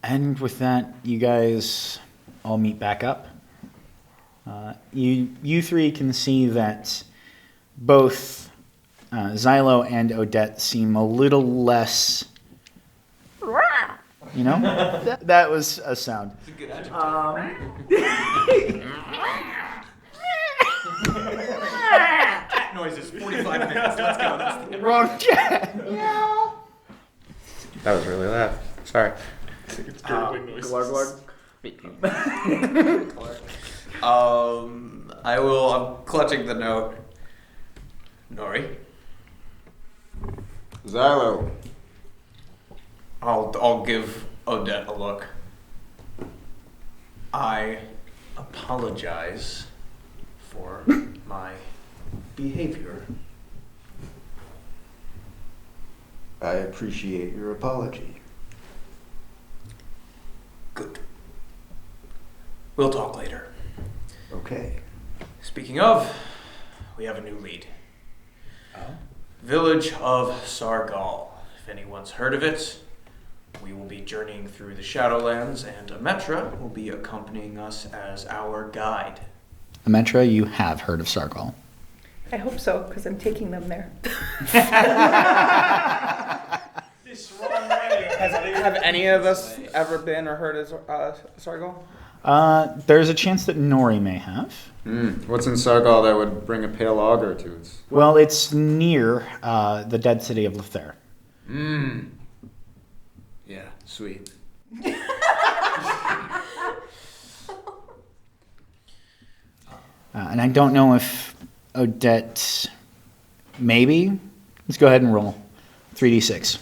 And with that, you guys all meet back up. You three can see that both Xylo and Odette seem a little less... You know? That was a sound. It's a good adjective. Cat noises, 45 minutes. Let's go. That's the Wrong cat! That was really loud. Sorry. it's gurgling noises. I'm clutching the note. Nori. Xylo. I'll give Odette a look. I apologize for my behavior. I appreciate your apology. Good. We'll talk later. Okay. Speaking of, we have a new lead. Oh? Village of Sargal. If anyone's heard of it, we will be journeying through the Shadowlands, and Ahmetra will be accompanying us as our guide. Ahmetra, you have heard of Sargal. I hope so, because I'm taking them there. This wrong way. Have any of us ever been or heard of Sargal? There's a chance that Nori may have. What's in Sargal that would bring a pale augur to its... Well, it's near the dead city of Lethair. Yeah, sweet. And I don't know if Odette... Maybe? Let's go ahead and roll. 3d6.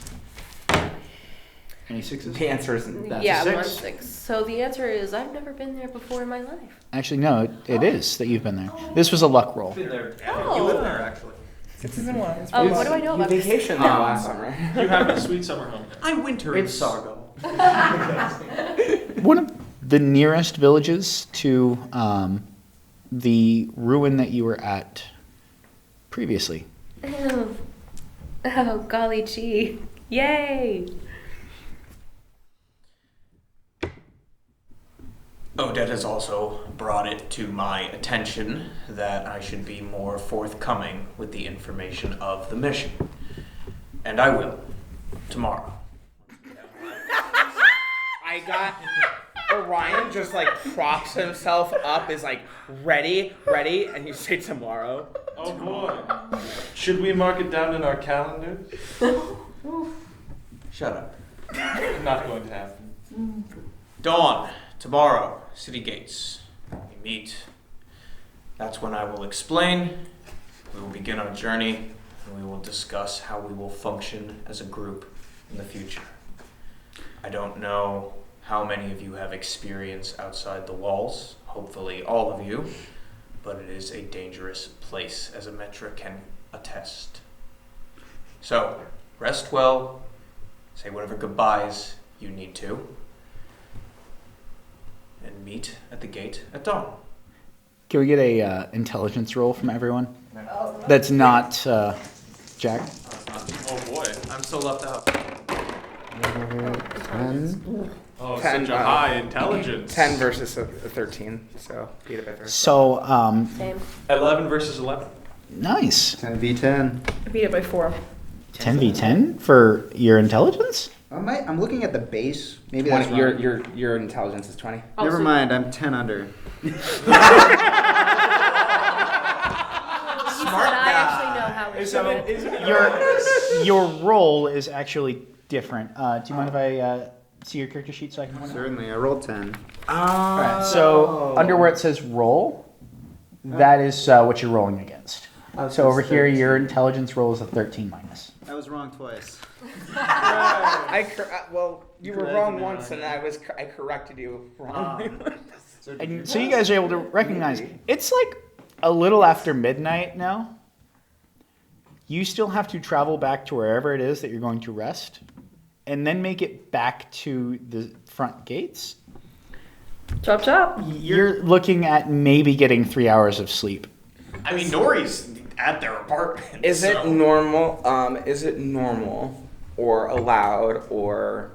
Any sixes? The answer is That's yeah, a 6. 1 6. So the answer is I've never been there before in my life. Actually, no, it is that you've been there. This was a luck roll. Been there. Oh. You live there, actually. 6 and 1. What do I know about this? vacation there last summer. You have a sweet summer home. I winter in Sargal. One of the nearest villages to the ruin that you were at previously. Oh, golly gee. Yay! Odette has also brought it to my attention that I should be more forthcoming with the information of the mission. And I will. Tomorrow. I got Orion just like props himself up, is like ready, and you say tomorrow. Oh boy. Should we mark it down in our calendars? Shut up. Not going to happen. Dawn. Tomorrow. City gates. We meet. That's when I will explain. We will begin our journey, and we will discuss how we will function as a group in the future. I don't know how many of you have experience outside the walls, hopefully all of you, but it is a dangerous place, as Ahmetra can attest. So, rest well, say whatever goodbyes you need to, and meet at the gate at dawn. Can we get a intelligence roll from everyone? That's not Jack. Oh boy. I'm so left out. 10. Oh, 10, such a high intelligence. 10 versus a 13, so beat it by 13. So, Same. 11 versus 11. nice. 10v10. I beat it by 4. 10v10 for your intelligence? I'm looking at the base. Maybe 20, that's wrong. your intelligence is 20. Oh, Never so- mind. I'm 10 under. You said I actually know how it's done. Your roll is actually different. Do you mind if I see your character sheet so I can point it out? Certainly. I rolled 10. All right, so under where it says roll, that is what you're rolling against. So over here, your intelligence roll is a 13 minus. I was wrong twice. Well, you were wrong once, and I corrected you wrong. And so you guys are able to recognize it's like a little after midnight now. You still have to travel back to wherever it is that you're going to rest, and then make it back to the front gates. Chop chop. You're looking at maybe getting 3 hours of sleep. I mean, Nori's at their apartment. Is it normal? Is it normal or allowed or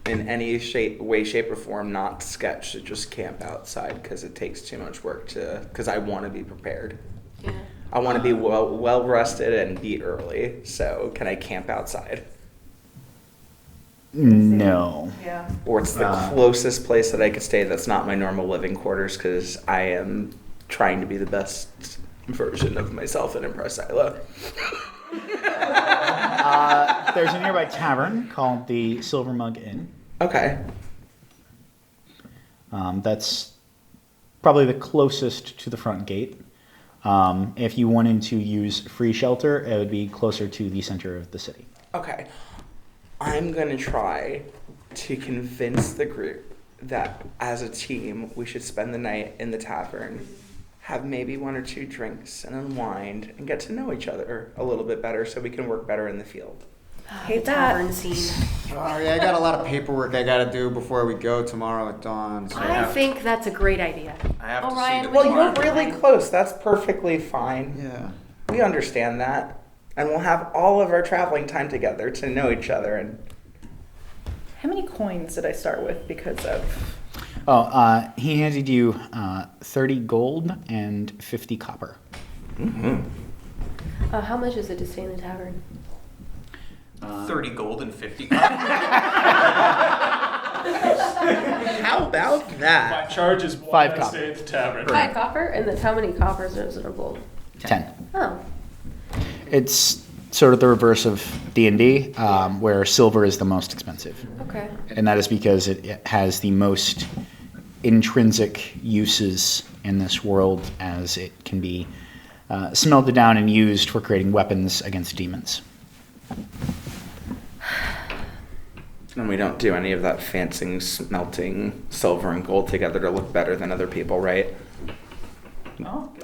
in any way, shape, or form not sketch to just camp outside because it takes too much work because I want to be prepared. Yeah. I want to be well rested and be early. So can I camp outside? No. Yeah. Or it's the closest place that I could stay that's not my normal living quarters because I am trying to be the best version of myself and impress Xylo. There's a nearby tavern called the Silver Mug Inn. Okay. That's probably the closest to the front gate. If you wanted to use free shelter, it would be closer to the center of the city. Okay. I'm going to try to convince the group that as a team, we should spend the night in the tavern, have maybe 1 or 2 drinks and unwind and get to know each other a little bit better so we can work better in the field. Hate the that. tavern scene. Sorry, I got a lot of paperwork I gotta do before we go tomorrow at dawn. So I think that's a great idea. I have to Orion, see the Well, Well, you're really close. That's perfectly fine. yeah. We understand that. And we'll have all of our traveling time together to know each other. And How many coins did I start with because of? He handed you 30 gold and 50 copper. How much is it to stay in the tavern? 30 gold and 50 how about My that? charge is 5 1 copper. stay at the tavern. 5 copper? And then how many coppers is it of gold? 10. Oh. It's sort of the reverse of D&D, where silver is the most expensive. Okay. And that is because it has the most intrinsic uses in this world, as it can be smelted down and used for creating weapons against demons. And we don't do any of that fancy smelting silver and gold together to look better than other people, right?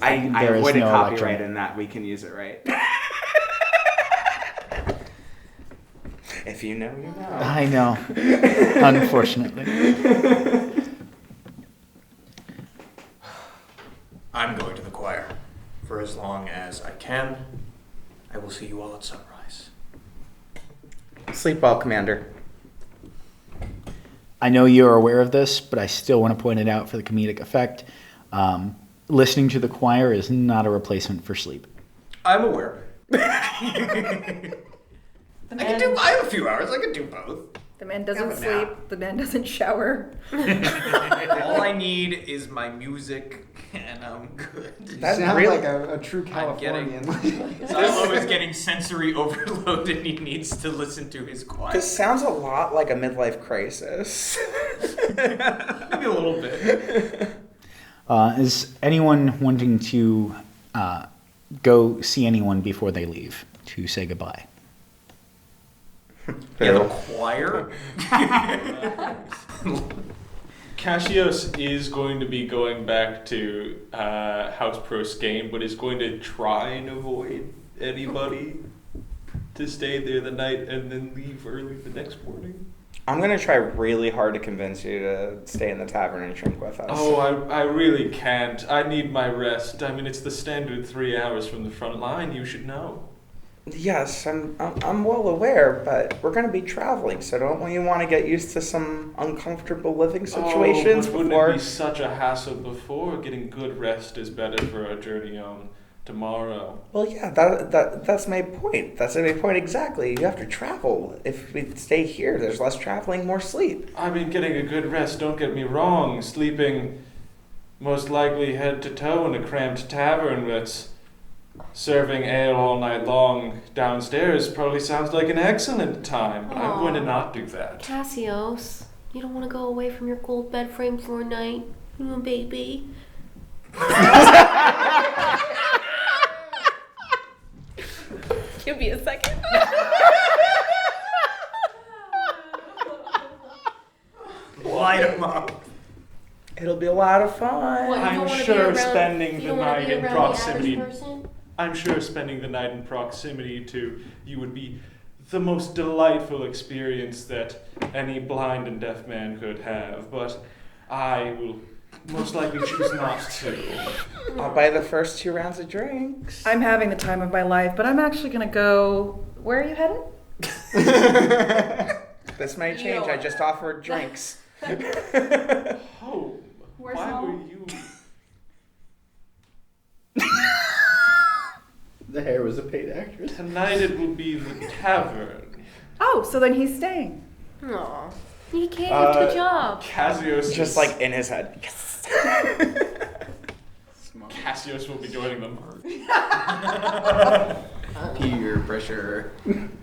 I There is avoided no copyright electron. in that. We can use it, right? If you know, you know. I know, unfortunately. I'm going to the choir for as long as I can. I will see you all at sunrise. Sleep well, Commander. I know you're aware of this, but I still want to point it out for the comedic effect. Listening to the choir is not a replacement for sleep. I'm aware. I have a few hours. I can do both. The man doesn't Have a sleep. nap. The man doesn't shower. All I need is my music, and I'm good. You That's sound really- like a true I'm getting- Californian. Xylo is getting sensory overload, and he needs to listen to his choir. This sounds a lot like a midlife crisis. Maybe a little bit. Is anyone wanting to go see anyone before they leave to say goodbye? Yeah, the choir. Kacios is going to be going back to House Pro's game, but is going to try and avoid anybody to stay there the night and then leave early the next morning. I'm going to try really hard to convince you to stay in the tavern and drink with us. Oh, I really can't. I need my rest. I mean, it's the standard 3 hours from the front line. You should know. Yes, I'm well aware, but we're going to be traveling, so don't you want to get used to some uncomfortable living situations but wouldn't before? it be such a hassle before? Getting good rest is better for our journey on tomorrow. Well, yeah, that's my point. That's my point exactly. You have to travel. If we stay here, there's less traveling, more sleep. I mean, getting a good rest, don't get me wrong. Sleeping most likely head to toe in a cramped tavern that's serving ale all night long downstairs probably sounds like an excellent time. But I'm going to not do that. Kacios, you don't want to go away from your gold bed frame for a night? Baby. Give me a second. Light him up. It'll be a lot of fun. What, you I'm don't wanna be sure around- spending you the don't wanna night be in around proximity- The average person? I'm sure spending the night in proximity to you would be the most delightful experience that any blind and deaf man could have, but I will most likely choose not to. I'll buy the first 2 rounds of drinks. I'm having the time of my life, but I'm actually gonna go. Where are you headed? This might change. I just offered drinks. Oh, Where's why home? were you? The hair was a paid actress. Tonight it will be the tavern. Oh, so then he's staying. Aw. He can't do the job. Cassios Just is- like in his head. Yes. Cassios will be joining them. Peer pressure.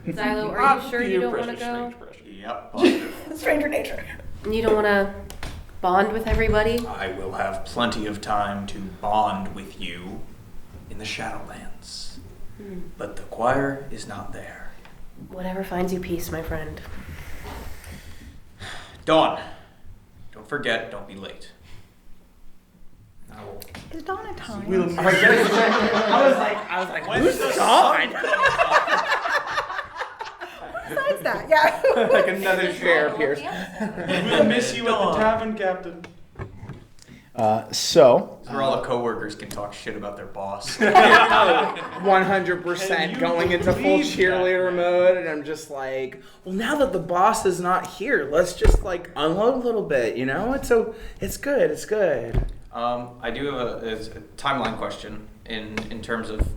Xylo, are you sure you don't want to go? Yep, positive. Stranger nature. You don't want to bond with everybody? I will have plenty of time to bond with you in the Shadowlands. But the choir is not there. Whatever finds you peace, my friend. Dawn, don't forget, don't be late. I will. Is Dawn a time? I was like, When's the Dawn? Besides that, yeah. Like another chair appears. We'll miss you at the tavern, Captain. So, Where all the coworkers can talk shit about their boss. 100% Can you going into full believe cheerleader that? mode, and I'm just like, well, now that the boss is not here, let's just like unload a little bit, you know? It's good, it's good. I do have a timeline question in terms of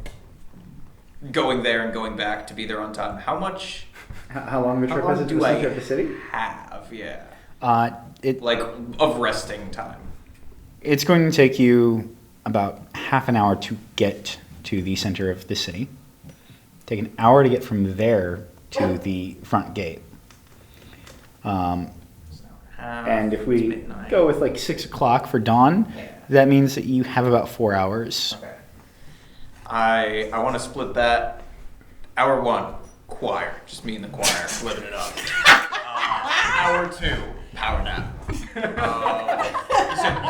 going there and going back to be there on time. How much how long of a How trip long is it to do the I center of the city? have? Yeah. It Like, of resting time. It's going to take you about half an hour to get to the center of the city. Take an hour to get from there to the front gate. And if we go with like 6 o'clock for dawn, that means that you have about 4 hours. Okay. I want to split that. Hour 1, choir. Just me and the choir, living it up. Hour 2, power nap. You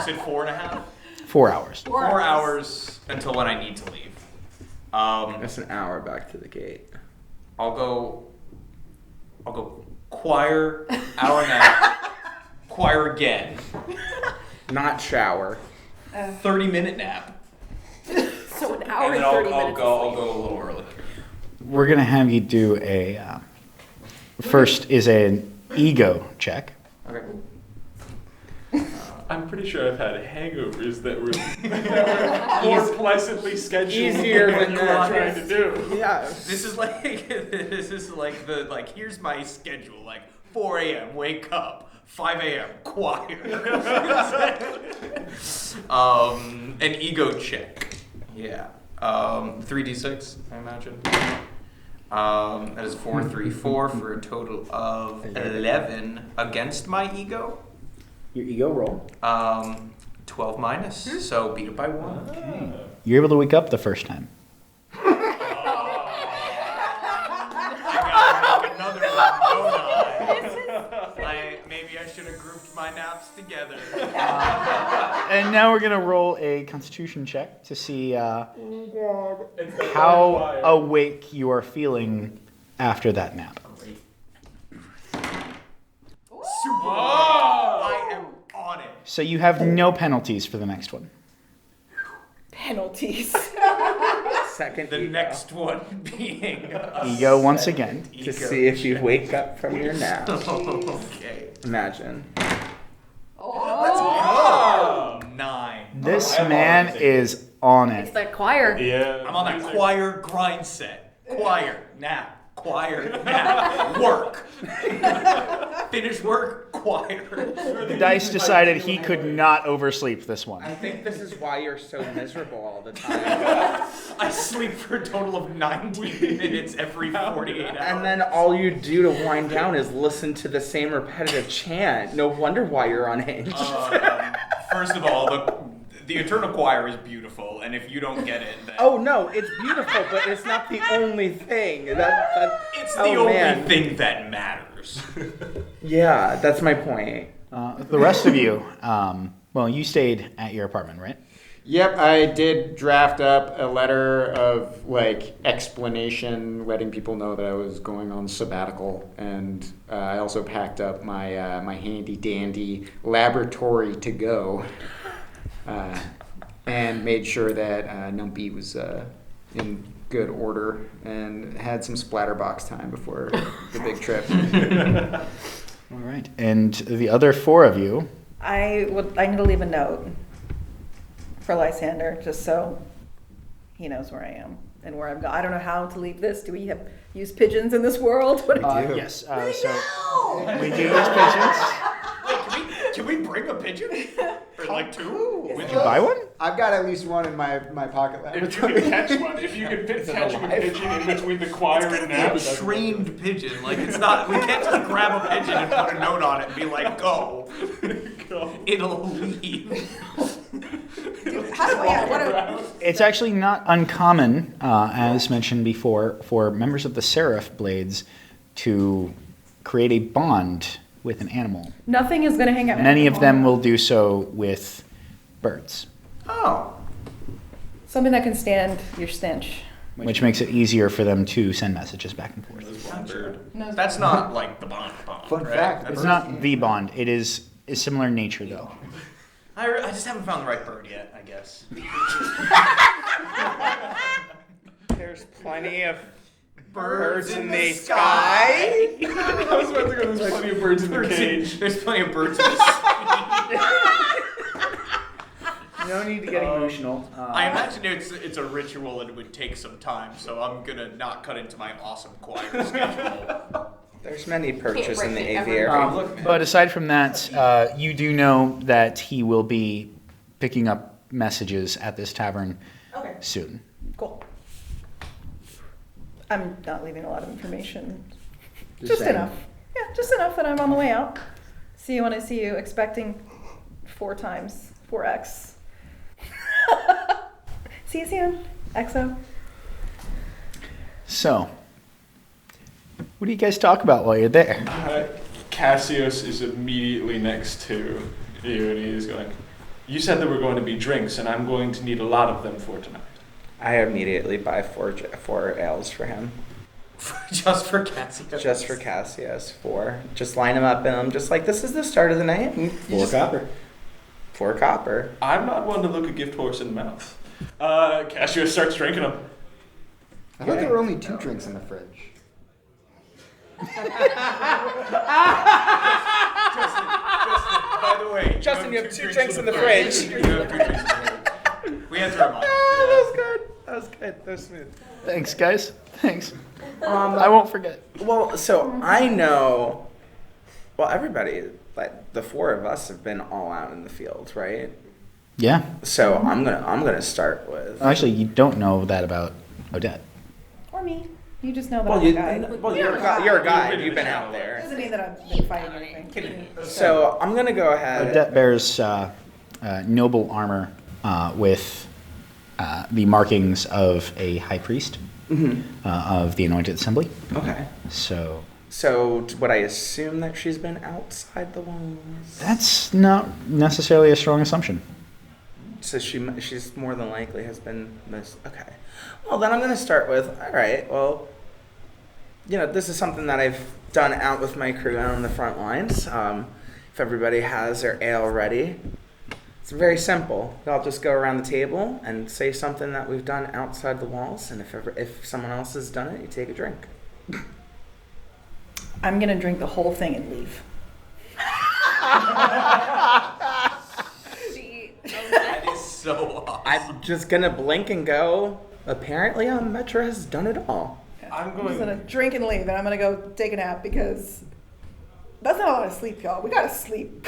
said 4.5? 4 hours. 4 hours until when I need to leave. That's an hour back to the gate. I'll go choir, hour nap, choir again, Not shower. 30-minute nap, So an hour and then and 30 I'll minutes. go of a little early. We're going to have you do a... first is an ego check. Okay. I'm pretty sure I've had hangovers that were more pleasantly scheduled Easier than than what you were that. trying to do. Yeah. This is like the here's my schedule, like 4 a.m. wake up, 5 a.m. choir. An ego check. Yeah. 3d6, I imagine. That is 4, 3, 4 for a total of 11 against my ego. Your ego roll. 12 minus, so beat it by 1. Okay. You're able to wake up the first time. I gotta make another one, don't I? Maybe I should have grouped my naps together. And now we're going to roll a constitution check to see how awake you are feeling after that nap. Super. I am on it. So you have no penalties for the next one. Penalties. Second The ego. next one being Ego once again. To see if you wake up from your nap. Okay. Imagine. Oh, 9. This man is on It's it. that choir. Yeah. I'm on that choir grind set. Choir, nap. Choir, nap. Work. Finish work, choir. The dice decided he could not oversleep this one. I think this is why you're so miserable all the time. I sleep for a total of 90 minutes every 48 hours. And then all you do to wind down is listen to the same repetitive chant. No wonder why you're unhinged. First of all, the Eternal Choir is beautiful, and if you don't get it, then Oh no, it's beautiful, but it's not the only thing. it's the only thing that matters. Yeah, that's my point. The rest of you, well, you stayed at your apartment, right? Yep, I did draft up a letter of like explanation, letting people know that I was going on sabbatical, and I also packed up my my handy dandy laboratory to go, and made sure that Numpy was in good order and had some splatterbox time before the big trip. All right. And the other 4 of you. I need to leave a note for Lysander, just so he knows where I am and where I'm going. I don't know how to leave this. Do we use pigeons in this world? What do we do? Yes. So we do use pigeons. Wait, can we bring a pigeon? Or like 2? Did you buy one? I've got at least one in my pocket If you could catch one, if you could catch a pigeon in between the choir and now. A trained pigeon. Like, it's not, we can't just grab a pigeon and put a note on it and be like, go. It'll leave. It's actually not uncommon, as mentioned before, for members of the Seraph Blades to create a bond with an animal. Nothing is going to hang out. Many of them will do so with birds. Oh. Something that can stand your stench. Which makes it easier for them to send messages back and forth. No, That's not like the bond. Fun right? fact. It's not the bond. It is similar nature, though. I just haven't found the right bird yet, I guess. There's plenty of Birds in the sky. I was about to go, there's plenty of birds in the cage. There's plenty of birds in the sea. No need to get emotional. I imagine it's a ritual and it would take some time, so I'm gonna not cut into my awesome choir schedule. There's many perches in the break the aviary. But aside from that, you do know that he will be picking up messages at this tavern Okay, soon. cool. I'm not leaving a lot of information. Just Just saying. enough. Yeah, just enough that I'm on the way out. See you when I see you. Expecting 4 times 4x. See you soon, XO. So, what do you guys talk about while you're there? Kacios is immediately next to you, and he's going, you said there were going to be drinks, and I'm going to need a lot of them for tonight. I immediately buy 4 ales for him. Just for Kacios. Just for Kacios, 4. Just line them up and I'm just like, this is the start of the night. And 4 copper. 4 copper. I'm not one to look a gift horse in the mouth. Kacios starts drinking them. I thought there were only 2 drinks in the fridge. By the way, Justin, you have 2 drinks in the fridge. You have 2 drinks in the fridge. We had to remind you. That was good. That was good. That was smooth. Thanks, guys. Thanks. I won't forget. Well, so I know. Well, everybody, like the 4 of us, have been all out in the field, right? Yeah. So I'm gonna start with. Actually, you don't know that about Odette. Or me. You just know that Well, I'm a guide. you're a guy. You've You've been been out there. Doesn't mean that I've been fighting anything. So I'm gonna go ahead. Odette bears noble armor with the markings of a high priest of the Anointed Assembly. Okay. So So would I assume that she's been outside the walls? that's not necessarily a strong assumption. So she's more than likely has been missed. Okay. Well, then I'm going to start with, all right, well, this is something that I've done out with my crew out on the front lines. If everybody has their ale ready, it's very simple. I'll just go around the table and say something that we've done outside the walls, and if someone else has done it, you take a drink. I'm going to drink the whole thing and leave. That is so awesome. I'm just going to blink and go, apparently Ahmetra has done it all. I'm I'm going. just going to drink and leave, and I'm going to go take a nap because that's not a lot of sleep, y'all. We got to sleep.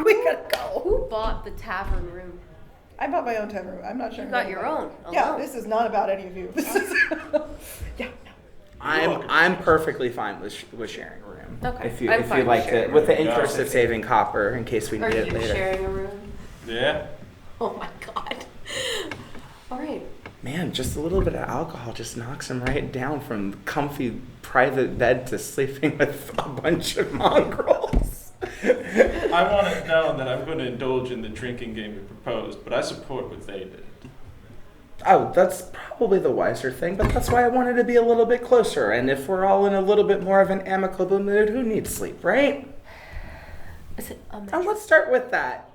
We got to go. Who bought the tavern room? I bought my own tavern room. I'm not sure. You got your own. Yeah, alone. this is not about any of you. This is yeah. I'm perfectly fine with sharing a room. Okay, If you I'm if fine you with like to, sharing with the a room. interest of saving copper in case we Are need it you later. sharing a room? Yeah. Oh my god. All right. Man, just a little bit of alcohol just knocks him right down from comfy private bed to sleeping with a bunch of mongrels. I want it known that I'm going to indulge in the drinking game you proposed, but I support what they did. Oh, that's probably the wiser thing, but that's why I wanted to be a little bit closer. And if we're all in a little bit more of an amicable mood, who needs sleep, right? Is it a And let's start with that.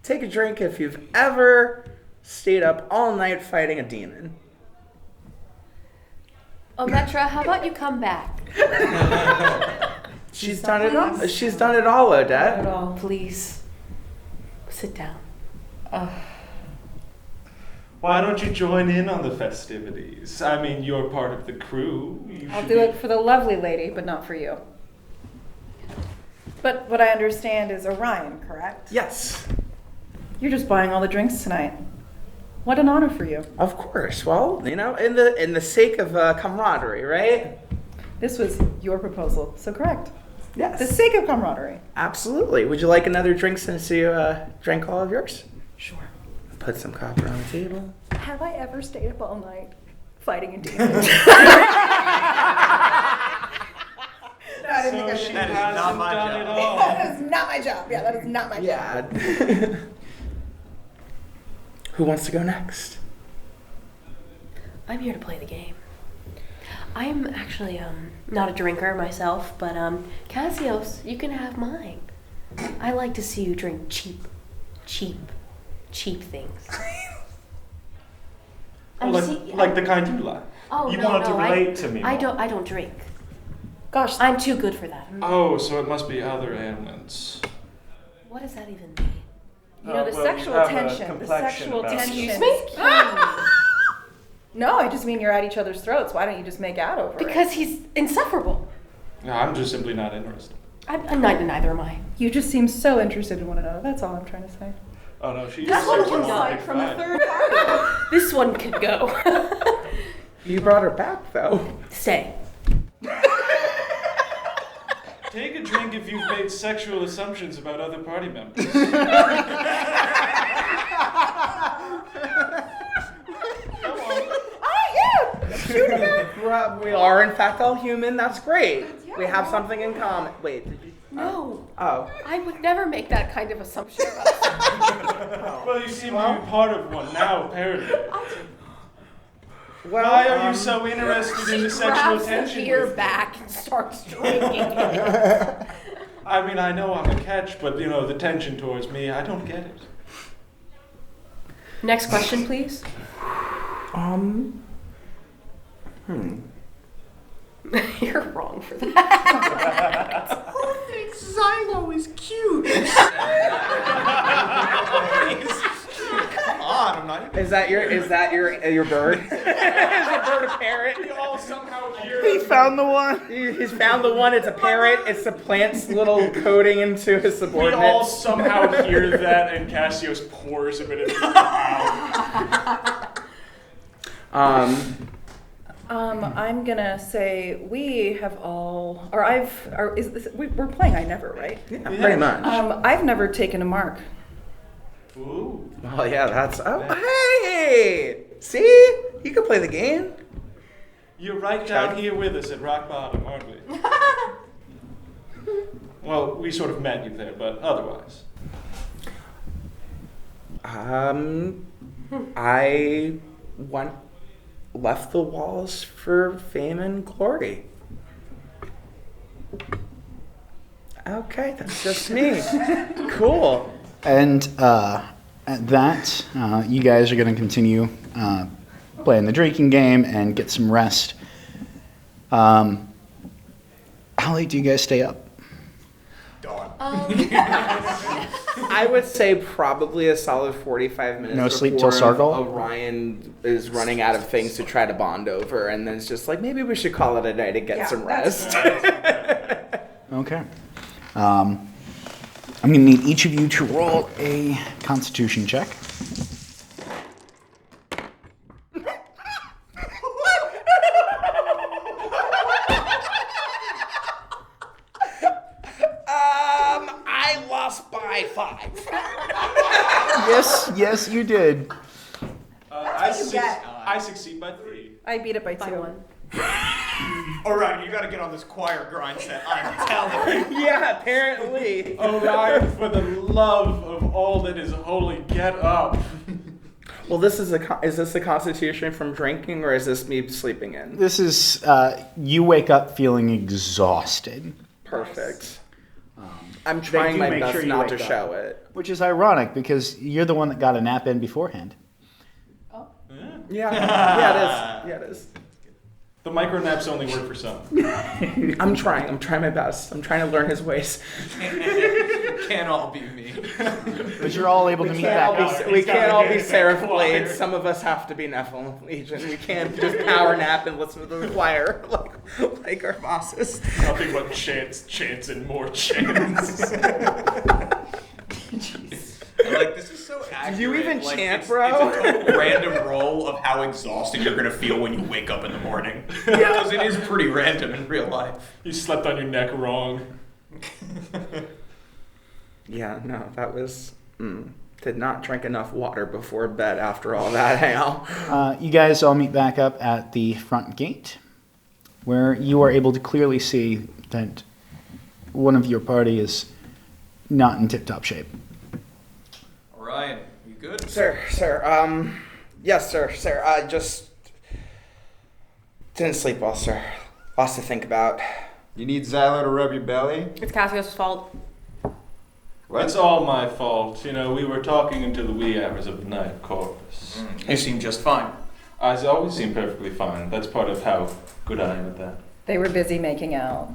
Take a drink if you've ever stayed up all night fighting a demon. Ahmetra, how about you come back? She's done it all. She's done it all, Odette. Not at all. Please. Sit down. Why don't you join in on the festivities? I mean, you're part of the crew. I'll do it for the lovely lady, but not for you. But what I understand is Orion, correct? Yes, You're just buying all the drinks tonight. What an honor for you. of course. Well, in the sake of camaraderie, right? This was your proposal, so correct. Yes. The sake of camaraderie. Absolutely. Would you like another drink since you drank all of yours? Sure. Put some copper on the table. Have I ever stayed up all night fighting a demon? So she That is hasn't not my done it job. all. That is not my job. Yeah, that is not my job. Yeah. Who wants to go next? I'm here to play the game. I'm actually not a drinker myself, but Kacios, you can have mine. I like to see you drink cheap things. Like the kind you like. Oh, You no, want to no, relate to me I more. don't drink. Gosh, I'm too good for that. Oh, so it must be other ailments. What does that even mean? you know, the well, you sexual have a tension. The complexion sexual about you. tension. Excuse me? is killing me. No, I just mean you're at each other's throats. Why don't you just make out over it? Because he's insufferable. No, I'm just simply not interested. I'm neither am I. You just seem so interested in one another. That's all I'm trying to say. Oh no, she's This one super can go. like From a fine. third party. This one can go. You brought her back, though. Stay. Take a drink if you've made sexual assumptions about other party members. We are, in fact, all human. That's great. We have something in common. Wait, did you? No. Oh. I would never make that kind of assumption about Well, you seem to be part of one now, apparently. Well, Why are you so interested in the sexual grabs the tension? beer with me? back and starts drinking it. I mean, I know I'm a catch, but you know, the tension towards me, I don't get it. Next question, please. You're wrong for that. Who thinks Xylo is cute? Come on, I'm not even. Is that your bird? Is a bird a parrot? We all somehow hear. He found the one. He's found the one. It's a parrot. It's the plant's little coating into his We subordinates. all somehow hear that, and Kacios pours a bit of his mouth. I'm gonna say we have all, we're playing I Never, right? Yeah, pretty much. I've never taken a mark. Ooh. Well, yeah, that's. Oh, hey! See? You can play the game. You're right down here with us at rock bottom, aren't we? Well, we sort of met you there, but otherwise. I left the walls for fame and glory. Okay, that's just me. Cool. And at that, you guys are going to continue playing the drinking game and get some rest. How late do you guys stay up? Dawn. I would say probably a solid 45 minutes. No sleep till before Sargal? Orion is running out of things to try to bond over, and then it's just like, maybe we should call it a night and get some rest. Okay. I'm going to need each of you to roll a Constitution check. I lost by 5. Yes, you did. I succeed by 3. I beat it by 2. By one. Orion, you gotta get on this choir grind set. I'm telling you. Yeah, apparently. Orion, for the love of all that is holy, get up. Well, is this a constitution from drinking, or is this me sleeping in? This is, you wake up feeling exhausted. Perfect. I'm trying my make best sure you not to wake up. show it. Which is ironic because you're the one that got a nap in beforehand. Yeah, yeah, it is. Yeah, it is. The micro naps only work for some. I'm trying my best. I'm trying to learn his ways. Can't all be me. But you're all able to meet back up. We can't all be Seraph Blades. Some of us have to be Nephilim Legion. We can't just power nap and listen to the choir like our bosses. Nothing but chants, and more chants. Like, this is so accurate. Do you even like, chant, bro? It's a total random roll of how exhausted you're going to feel when you wake up in the morning. Because it is pretty random in real life. You slept on your neck wrong. Yeah, no, that was... did not drink enough water before bed after all that, Hal. You guys all meet back up at the front gate, where you are able to clearly see that one of your party is not in tip-top shape. Orion, you good? Sir, yes, sir, I just didn't sleep well, sir. Lots to think about. You need Xylo to rub your belly? It's Kacios' fault. What? It's all my fault. You know, we were talking into the wee hours of the night, of course. You seem just fine. I always seem perfectly fine. That's part of how good I am at that. They were busy making out.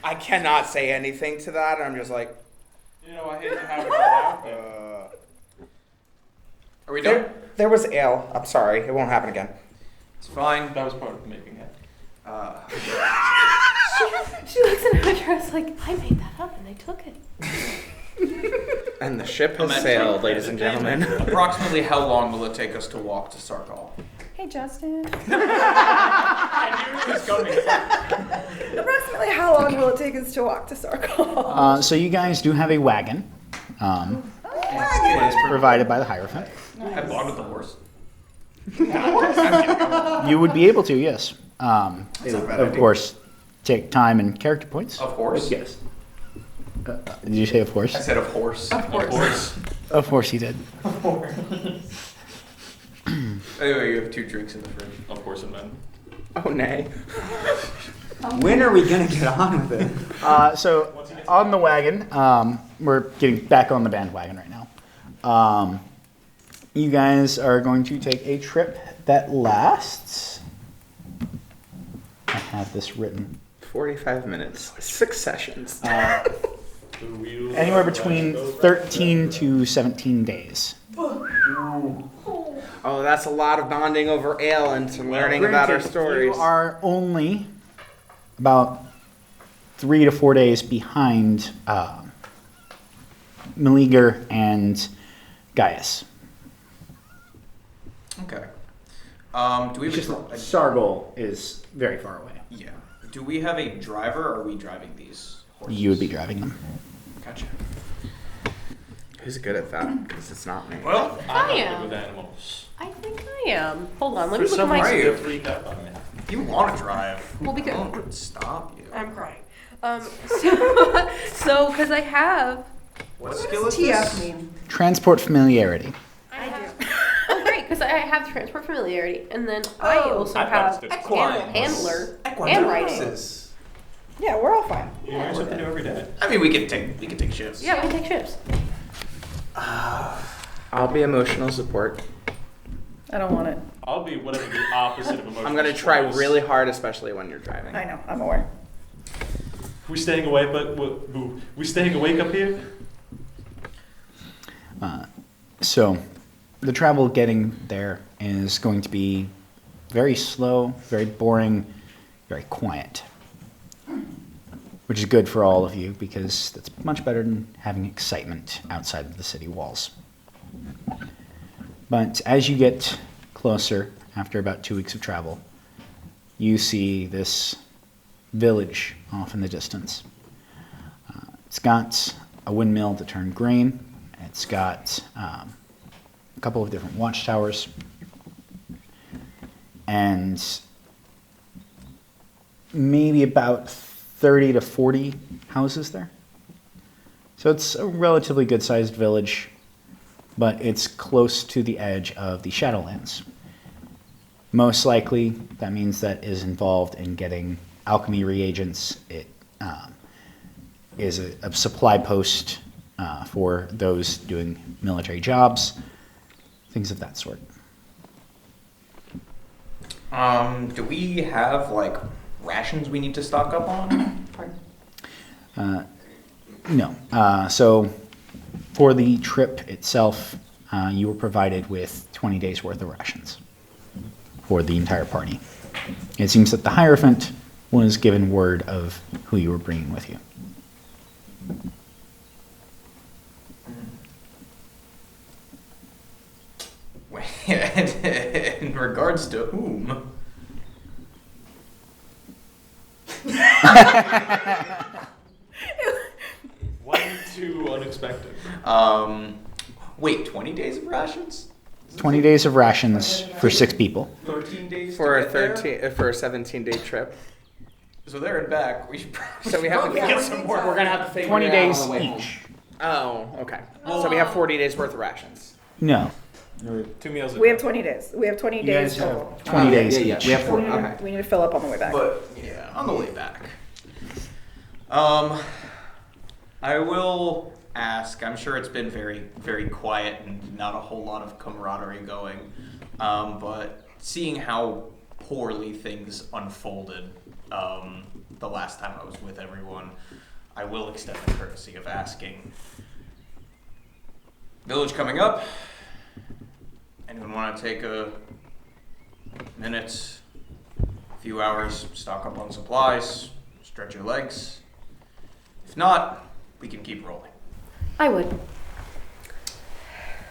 I cannot say anything to that. I'm just like... You know, I hate to have it all out there. Are we done? There was ale. I'm sorry. It won't happen again. It's fine. That was part of making it. She looks at her dress like, I made that up and I took it. And the ship has Ahmetra. sailed, ladies and gentlemen. Approximately how long will it take us to walk to Sarkal? Hey, Justin. I knew it was coming. Approximately how long will it take us to walk to Sarkal? So you guys do have a wagon. It's provided by the Hierophant. I bond with the horse. You would be able to, yes. Of course, take time and character points. Of course. Yes. Did you say of course? I said of horse. Of course. Of course he did. Anyway, you have 2 drinks in the fridge. Of course, and men. Oh, nay. When are we gonna get on with it? So on the wagon, we're getting back on the bandwagon right now. You guys are going to take a trip that lasts. I have this written. 45 minutes. 6 sessions. Anywhere between 13 to 17 days. Oh, that's a lot of bonding over ale and some learning about our stories. You are only about 3 to 4 days behind Meleager and Gaius. Okay. Do we have Sargol is very far away. Yeah. Do we have a driver, or are we driving these horses? You would be driving them. Gotcha. Who's good at that? Because it's not me. Well, I'm I not am. good with animals. I think I am. Hold on, let me For look at some my... reason, you? you freak out on me. you want to drive. Well, because... I won't stop you. I'm crying. So, because I have... What skill is TF this? mean? Transport familiarity. I do. Oh, great, because I have transport familiarity, and then I also I have thought it was animal handler and writing. Yeah, we're all fine. You learn something new every day. I mean, we can take shifts. Yeah, we can take shifts. I'll be emotional support. I don't want it. I'll be whatever the opposite of emotional. I'm going to try support is. really hard, especially when you're driving. I know, I'm aware. We staying awake, we staying awake up here? So the travel getting there is going to be very slow, very boring, very quiet. Which is good for all of you because that's much better than having excitement outside of the city walls. But as you get closer, after about 2 weeks of travel, you see this village off in the distance. It's got a windmill to turn grain. It's got a couple of different watchtowers. And maybe about 30 to 40 houses there. So it's a relatively good-sized village, but it's close to the edge of the Shadowlands. Most likely, that means that is involved in getting alchemy reagents. It is a supply post for those doing military jobs. things of that sort. Do we have like rations we need to stock up on? No. So for the trip itself, you were provided with 20 days worth of rations for the entire party. It seems that the Hierophant was given word of who you were bringing with you. In regards to whom? One too unexpected. Wait, 20 days of rations? 20 days of rations for 6 people. 13 days For to a get there? for a 17-day trip. So there and back, we should probably, So we have to get some more. We're gonna have to figure 20 it days out on the way each. home. Oh, okay. So we have 40 days worth of rations. No. 2 meals a We day. have 20 days. We have 20 You days guys have total. 20 days yeah, each. we have We 40. need, Okay. we need to fill up on the way back. But yeah, on the way back. I will ask. I'm sure it's been very, very quiet and not a whole lot of camaraderie going. But seeing how poorly things unfolded the last time I was with everyone, I will extend the courtesy of asking. Village coming up. Anyone want to take a minute, a few hours, stock up on supplies, stretch your legs? If not, we can keep rolling. I would.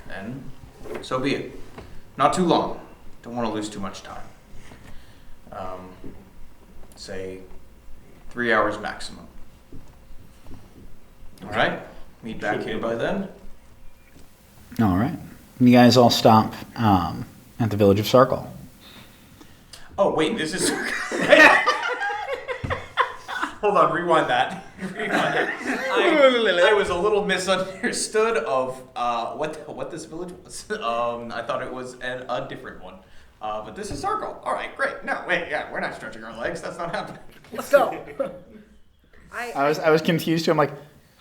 Then, so be it. Not too long. Don't want to lose too much time. Say 3 hours maximum. All right. Meet back here by then. All right. You guys all stop at the village of Sarkle. Oh wait, this is. Hold on, rewind that. I was a little misunderstood of what this village was. I thought it was a different one. But this is Sarkle. All right, great. No, wait, yeah, we're not stretching our legs. That's not happening. Let's go. I was confused too. I'm like,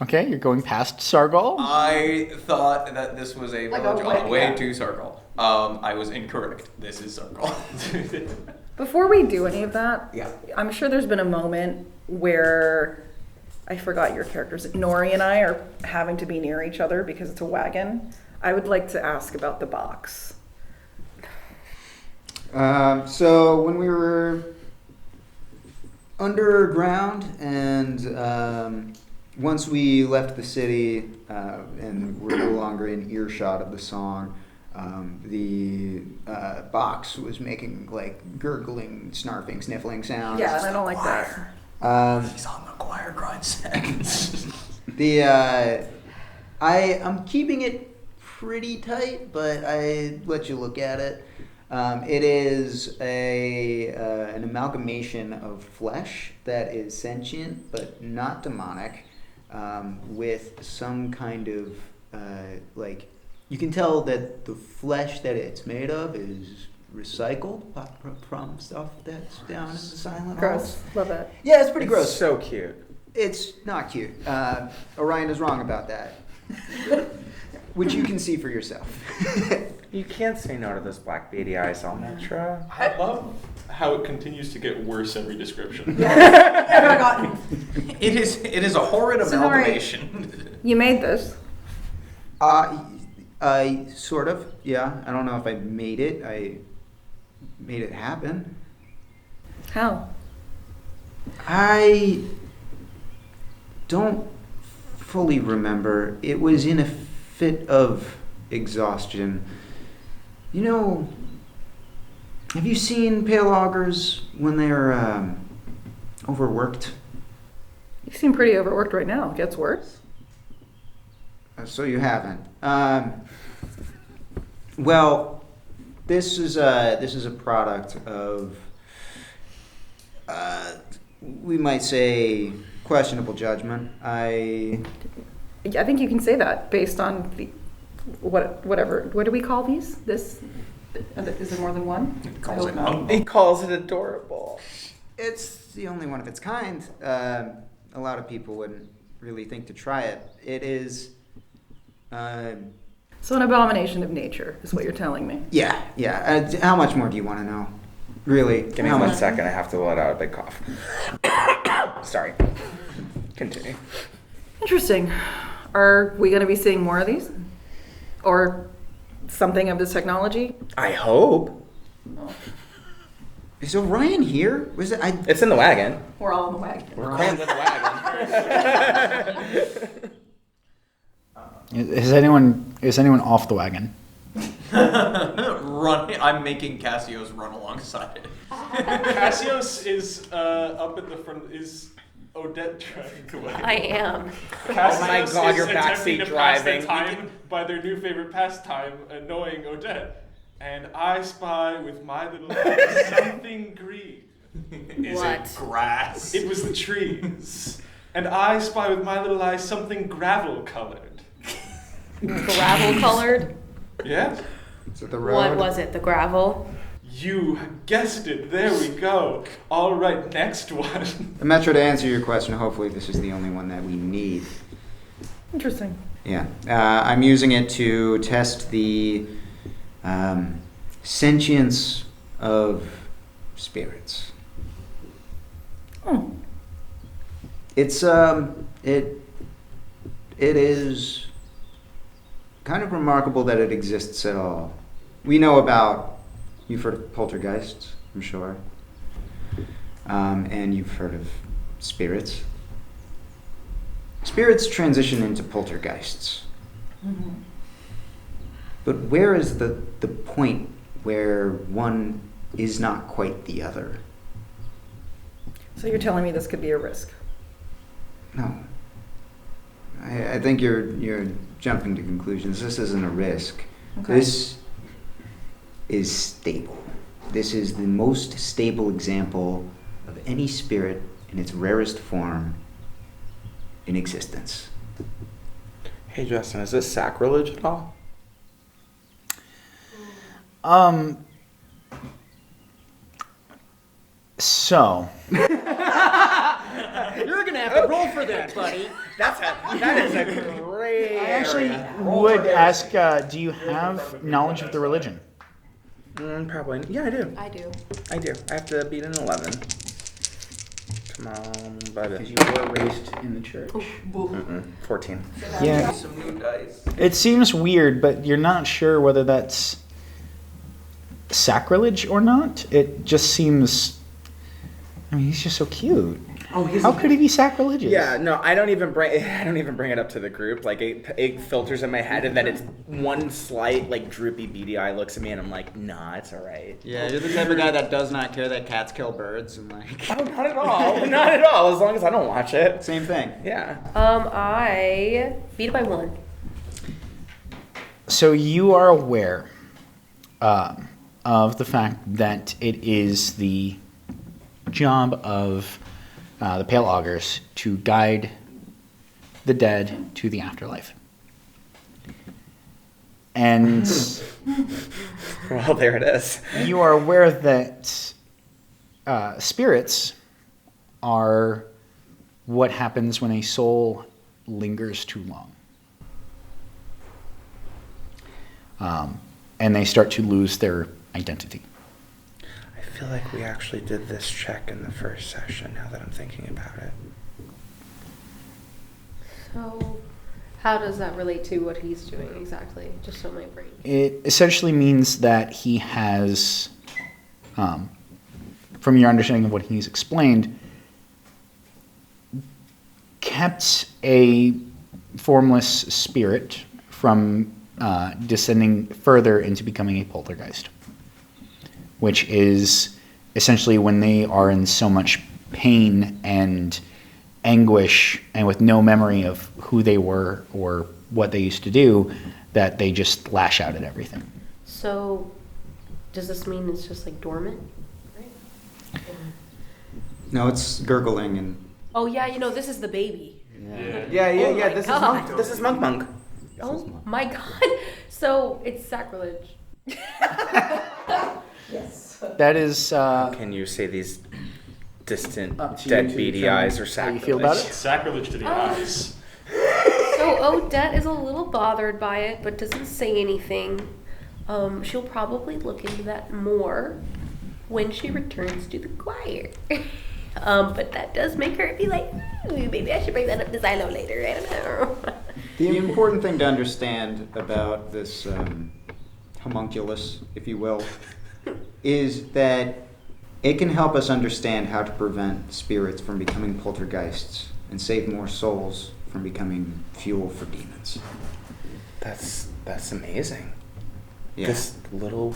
okay, you're going past Sargol? I thought that this was a Like village a on the way yeah. to Sarkle. I was incorrect. This is Sarkle. Before we do any of that, Yeah. I'm sure there's been a moment where I forgot your characters. Nori and I are having to be near each other because it's a wagon. I would like to ask about the box. So when we were underground and once we left the city and we're no longer in earshot of the song, the box was making like gurgling, snarfing, sniffling sounds. Yeah, and I don't like that. He's on the choir grind set. I'm keeping it pretty tight, but I let you look at it. It is an amalgamation of flesh that is sentient but not demonic, with some kind of like you can tell that the flesh that it's made of is recycled from stuff that's down in the silent Gross. halls. Love it. Yeah, it's pretty gross. So cute. It's not cute. Orion is wrong about that, which you can see for yourself. You can't say no to those black beady eyes, Ahmetra. I love how it continues to get worse every description. Never gotten. It is a horrid So, Nori, amalgamation. You made this. I sort of, yeah. I don't know if I made it. I made it happen. How? I don't fully remember. It was in a fit of exhaustion. You know, have you seen pale augurs when they're overworked? You seem pretty overworked right now. It gets worse. So you haven't. Well, this is a product of we might say questionable judgment. I think you can say that based on the whatever. What do we call these? This is there more than one? He calls I it hope not. humble. He calls it adorable. It's the only one of its kind. A lot of people wouldn't really think to try it. It is. So an abomination of nature is what you're telling me. Yeah. How much more do you want to know? Really? Give me how 1 much? second. I have to let out a big cough. Sorry. Continue. Interesting. Are we going to be seeing more of these? Or something of this technology? I hope. Is Orion here? Was it? It's in the wagon. We're all in the wagon. We're crammed in the wagon. Is anyone off the wagon? Run! I'm making Kacios run alongside it. Kacios is up at the front. Is Odette driving away? I am. Kacios my God, is you're attempting backseat to pass the driving. time by their new favorite pastime, annoying Odette. And I spy with my little eye something green. Is What? it grass? It was the trees. And I spy with my little eye something gravel colored. Gravel colored? Yeah? Is it the road? What was it? The gravel? You guessed it. There we go. All right, next one. Ahmetra, to answer your question, hopefully this is the only one that we need. Interesting. Yeah. I'm using it to test the sentience of spirits. Oh. It's it is kind of remarkable that it exists at all. We know about, you've heard of poltergeists, I'm sure, and you've heard of spirits. Spirits transition into poltergeists. Mm-hmm. But where is the point where one is not quite the other? So you're telling me this could be a risk? No. I think you're jumping to conclusions. This isn't a risk. Okay. This is stable. This is the most stable example of any spirit in its rarest form in existence. Hey, Justin, is this sacrilege at all? So You're gonna have to roll for that, buddy. That is a great. I actually would ask, do you have knowledge of the religion? Probably. Yeah, I do. I do. I have to beat an 11. Come on, buddy. Because you were raised in the church. 14. Yeah. Some new dice. It seems weird, but you're not sure whether that's sacrilege or not. It just seems. I mean, he's just so cute. Oh, How could he be sacrilegious? Yeah, no, I don't even bring it up to the group. Like it filters in my head, and then it's one slight like droopy beady eye looks at me, and I'm like, nah, it's all right. Yeah, you're the type of guy that does not care that cats kill birds and like. Oh, not at all. Not at all. As long as I don't watch it. Same thing. Yeah. I beat it by 1. So you are aware of the fact that it is the job of the Pale Augurs to guide the dead to the afterlife. And Well, there it is. you are aware that spirits are what happens when a soul lingers too long. And they start to lose their identity. I feel like we actually did this check in the first session. Now that I'm thinking about it. So, how does that relate to what he's doing exactly? Just so my brain. It essentially means that he has, from your understanding of what he's explained, kept a formless spirit from descending further into becoming a poltergeist, which is essentially when they are in so much pain and anguish and with no memory of who they were or what they used to do, that they just lash out at everything. So, does this mean it's just like dormant? Right? No, it's gurgling and. Oh yeah, this is the baby. Yeah. Oh my This God. is Monk. This is Monk. Oh my God! So it's sacrilege. Yes. That is. Can you say these distant, Up to you dead to beady determine eyes are how you sacrilege? feel about it? Sacrilege to the eyes. So Odette is a little bothered by it, but doesn't say anything. She'll probably look into that more when she returns to the choir. But that does make her be like, ooh, maybe I should bring that up to Xylo later. I don't know. The important thing to understand about this homunculus, if you will, is that it can help us understand how to prevent spirits from becoming poltergeists and save more souls from becoming fuel for demons. That's amazing. Yeah. This little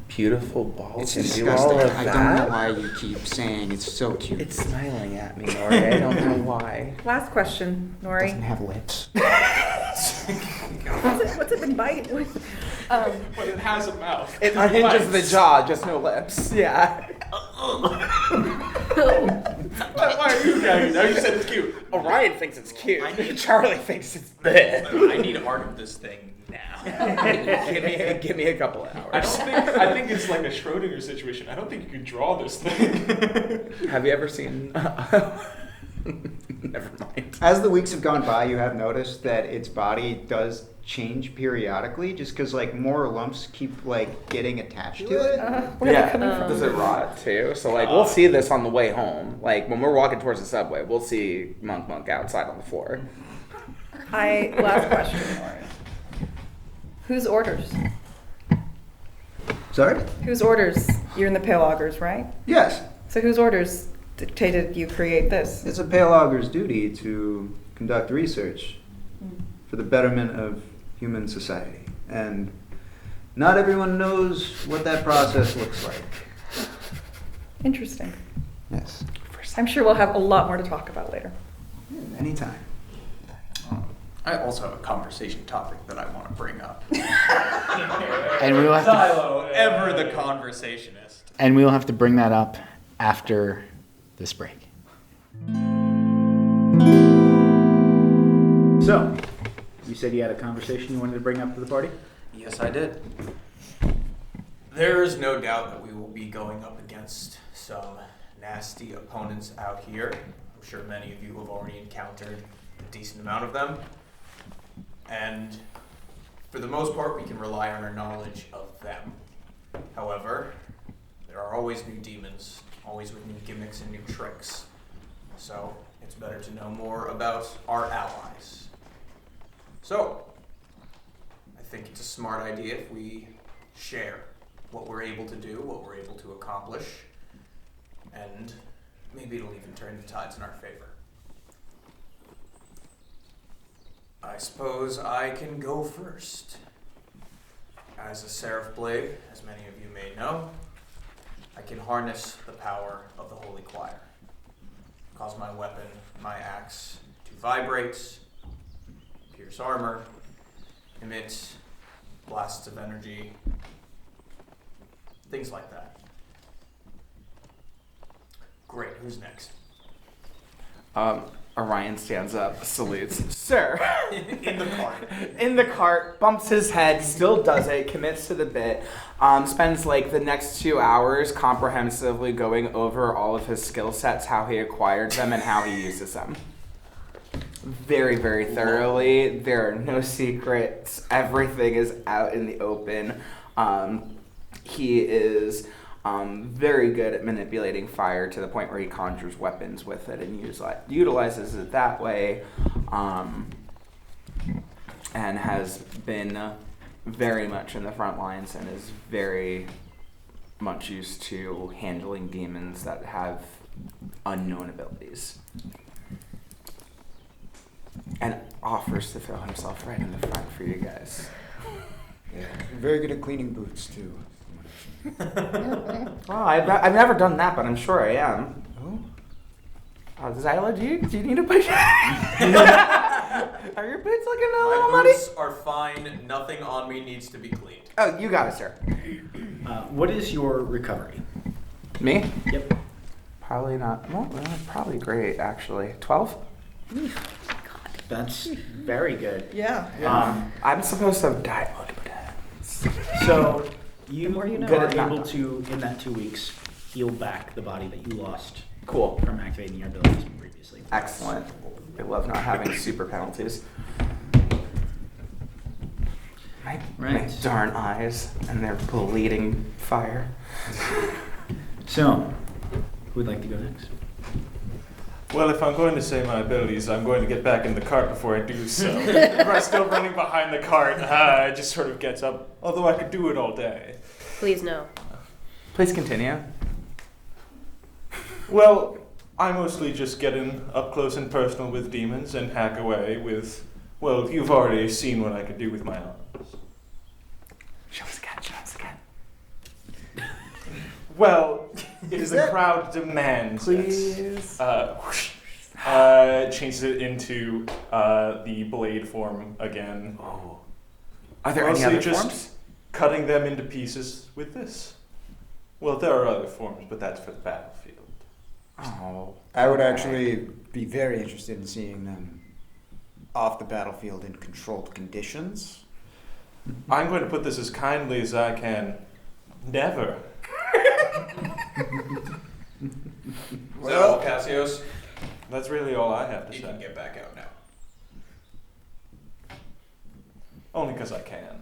beautiful ball It's can do disgusting. all of I that. don't know why you keep saying it's so cute. It's smiling at me, Nori. I don't know why. Last question, It Nori. doesn't have lips. What's it been biting with? But it has a mouth. It unhinges the jaw, just no lips. Yeah. Why are you gagging now? You said it's cute. Orion thinks it's cute. Charlie thinks it's bad. I need art of this thing now. give me a couple of hours. I think it's like a Schrodinger situation. I don't think you can draw this thing. Have you ever seen? Never mind. As the weeks have gone by, you have noticed that its body does change periodically, just because like more lumps keep like getting attached to it. Where are they coming from? Does it rot too? So like we'll see this on the way home. Like when we're walking towards the subway, we'll see Monk outside on the floor. Last question, Nori. Whose orders? Sorry? Whose orders? You're in the Pale Augurs, right? Yes. So whose orders dictated you create this? It's a Pale Auger's duty to conduct research for the betterment of human society. And not everyone knows what that process looks like. Interesting. Yes. I'm sure we'll have a lot more to talk about later. Anytime. I also have a conversation topic that I want to bring up. And we will have to, Xylo, ever the conversationist. and we will have to bring that up after this break. So, you said you had a conversation you wanted to bring up to the party? Yes, I did. There is no doubt that we will be going up against some nasty opponents out here. I'm sure many of you have already encountered a decent amount of them. And for the most part, we can rely on our knowledge of them. However, there are always new demons, always with new gimmicks and new tricks. So it's better to know more about our allies. So, I think it's a smart idea if we share what we're able to do, what we're able to accomplish, and maybe it'll even turn the tides in our favor. I suppose I can go first. As a Seraph Blade, as many of you may know, I can harness the power of the Holy Choir. Cause my weapon, my axe, to vibrate, pierce armor, emit blasts of energy, things like that. Great, who's next? Orion stands up, salutes. Sir. In the cart. In the cart, bumps his head, still does it, commits to the bit, spends like the next 2 hours comprehensively going over all of his skill sets, how he acquired them, and how he uses them. Very, very thoroughly. There are no secrets. Everything is out in the open. He is very good at manipulating fire to the point where he conjures weapons with it and utilizes it that way, and has been very much in the front lines and is very much used to handling demons that have unknown abilities. And offers to throw himself right in the front for you guys. Yeah. Very good at cleaning boots, too. Oh, I've never done that, but I'm sure I am. Oh? Xylo, do you need a push? Are your boots looking a little My muddy? boots are fine. Nothing on me needs to be cleaned. Oh, you got it, sir. What is your recovery? Me? Yep. Probably not. Well, probably great, actually. 12? That's very good. Yeah. I'm supposed to have died. So you The more you know. are Good at able not to, in that 2 weeks, heal back the body that you lost Cool. from activating your abilities previously. Excellent. I love not having super penalties. My Right. darn eyes and their bleeding fire. So, who would like to go next? Well, if I'm going to say my abilities, I'm going to get back in the cart before I do so. If I'm still running behind the cart, it just sort of gets up, although I could do it all day. Please no. Please continue. Well, I mostly just get in up close and personal with demons and hack away with, well, you've already seen what I can do with my arms. Show us again. Well, if the crowd demands Please. changes it into the blade form again. Oh. Are there Mostly any other just forms? cutting them into pieces with this. Well, there are other forms, but that's for the battlefield. Oh. I would actually be very interested in seeing them off the battlefield in controlled conditions. I'm going to put this as kindly as I can. Never. So, Kacios, That's really all I have to you say. can get back out now. Only because I can.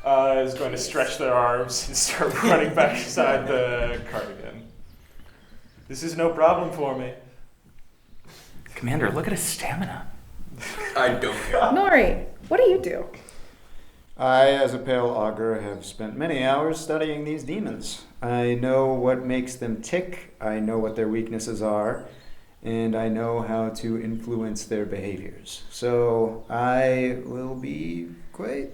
Is going to stretch their arms and start running back inside the cart again. This is no problem for me. Commander, look at his stamina. I don't care. Nori, what do you do? I, as a pale augur, have spent many hours studying these demons. I know what makes them tick, I know what their weaknesses are, and I know how to influence their behaviors. So I will be quite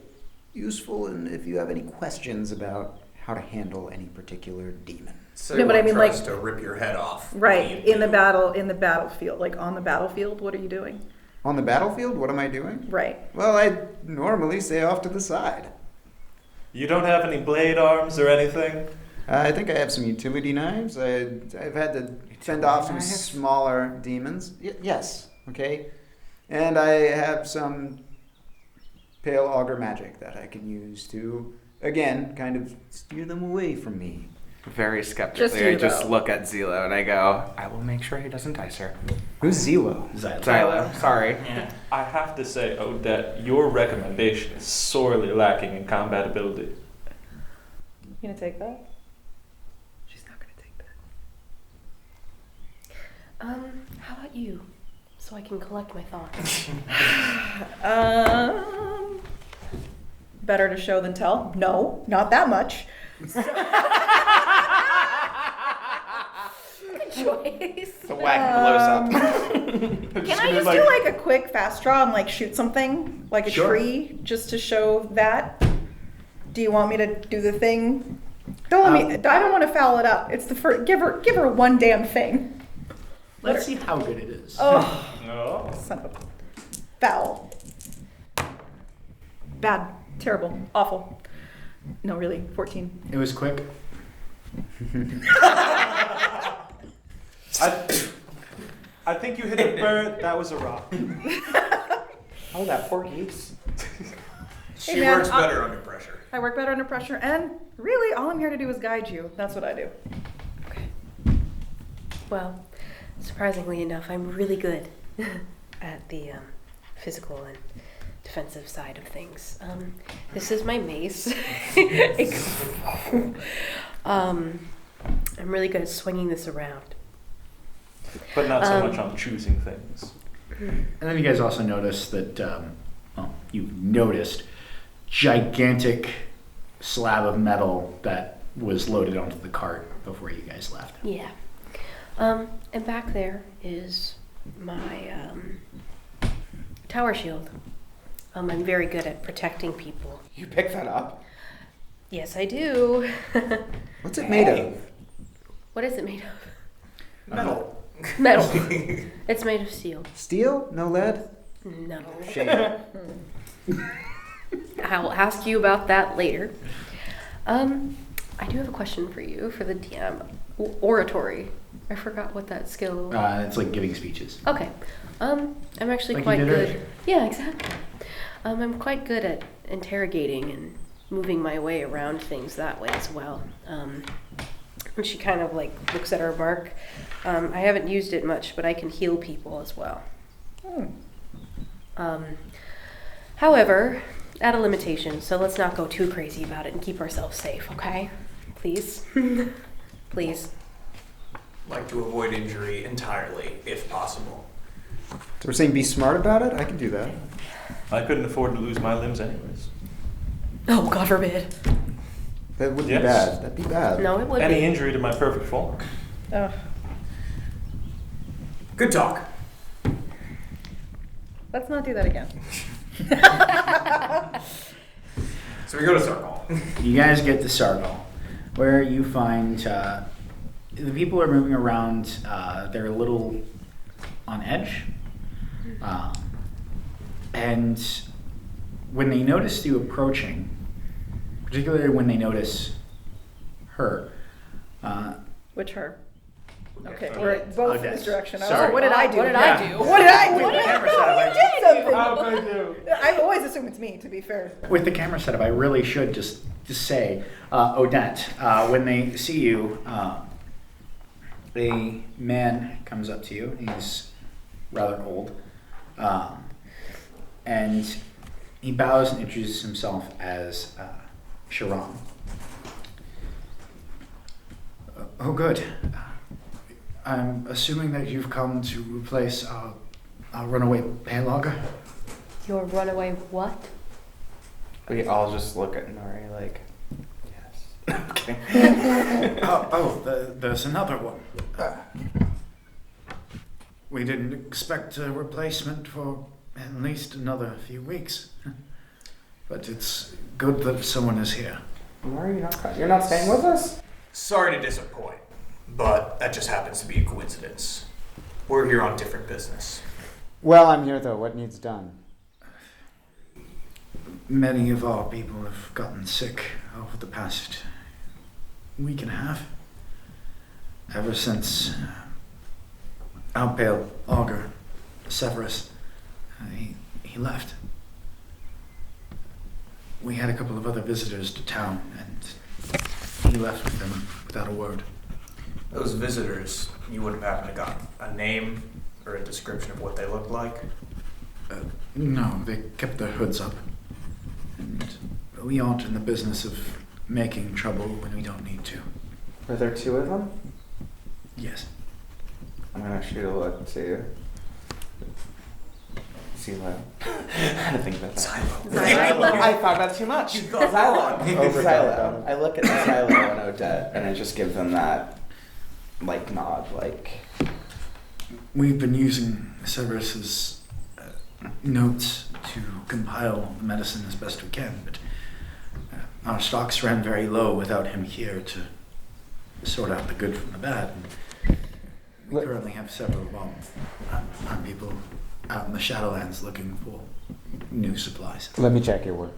useful if you have any questions about how to handle any particular demon. So No, but I mean, tries like- to rip your head off. Right, in the battlefield, like on the battlefield, what are you doing? On the battlefield, what am I doing? Right. Well, I normally stay off to the side. You don't have any blade arms or anything? I think I have some utility knives. I've had to fend off some Knives? smaller demons. Yes, okay. And I have some pale augur magic that I can use to, again, kind of steer them away from me. Very skeptically, Just you, I just though. look at Xylo and I go, I will make sure he doesn't dice her. Who's Xylo? Xylo, sorry. I have to say, Odette, your recommendation is sorely lacking in combatability. You gonna take that? She's not gonna take that. How about you? So I can collect my thoughts. Better to show than tell? No, not that much. Good choice. The wagon blows up. Can I just do like a quick fast draw and like shoot something, like a Sure. tree, just to show that? Do you want me to do the thing? Don't let me. I don't want to foul it up. It's the first. Give her one damn thing. Let's see how good it is. Oh, No. son of a foul. Bad, terrible, awful. No, really, 14. It was quick. I think you hit a bird. That was a rock. Oh, that poor geese. She Hey, man, works better under pressure. I work better under pressure, and really, all I'm here to do is guide you. That's what I do. Well, surprisingly enough, I'm really good at the physical and defensive side of things. This is my mace. I'm really good at swinging this around. But not so much on choosing things. And then you guys also noticed that, you noticed gigantic slab of metal that was loaded onto the cart before you guys left. Yeah. And back there is my tower shield. I'm very good at protecting people. You pick that up? Yes, I do. What's it made of? What is it made of? Metal. Metal. It's made of steel. Steel? No lead? No. Shame. I'll ask you about that later. I do have a question for you for the DM. Oratory. I forgot what that skill. It's like giving speeches. Okay. I'm actually Like you quite did good. earlier. Yeah, exactly. I'm quite good at interrogating and moving my way around things that way as well. And she kind of like looks at her mark. I haven't used it much, but I can heal people as well. However, at a limitation, so let's not go too crazy about it and keep ourselves safe, okay? Please. Please. Like to avoid injury entirely, if possible. So we're saying be smart about it? I can do that. I couldn't afford to lose my limbs anyways. Oh, God forbid. That would be Yes. bad. That'd be bad. No, it would Any be. injury to my perfect form. Oh, Good talk. let's not do that again. So we go to Circle. You guys get to Sargal, where you find the people are moving around. They're a little on edge. And when they notice you approaching, particularly when they notice her, Which her? Okay, Okay. we're both in Odette. this direction. Sorry. Oh, what did I do? What did I do? What did I do? With the camera setup, I I- did something. How could you? I always assume it's me, to be fair. with the camera setup, I really should just say, Odette, when they see you, a man comes up to you. He's rather old. And he bows and introduces himself as Sharon. Oh, good. I'm assuming that you've come to replace our runaway paylogger. Your runaway what? We all just look at Nori like, yes. Okay. There's another one. We didn't expect a replacement for at least another few weeks. But it's good that someone is here. Nori, you're not staying with us? Sorry to disappoint, but that just happens to be a coincidence. We're here on different business. Well, I'm here though. What needs done? Many of our people have gotten sick over the past week and a half. Ever since our pale augur, Severus, he left. We had a couple of other visitors to town, and he left with them without a word. Those visitors, you would have happened to got a name or a description of what they looked like? No, they kept their hoods up. And we aren't in the business of making trouble when we don't need to. Were there two of them? Yes. I'm gonna shoot a look to Xylo. I had to think about that. Xylo. I thought about it too much. You got Xylo. Over Xylo. I look at Xylo and Odette and I just give them that like nod, like We've been using Severus's notes to compile the medicine as best we can, but our stocks ran very low without him here to sort out the good from the bad. And we currently have several of our people out in the Shadowlands looking for new supplies. Let me check your work.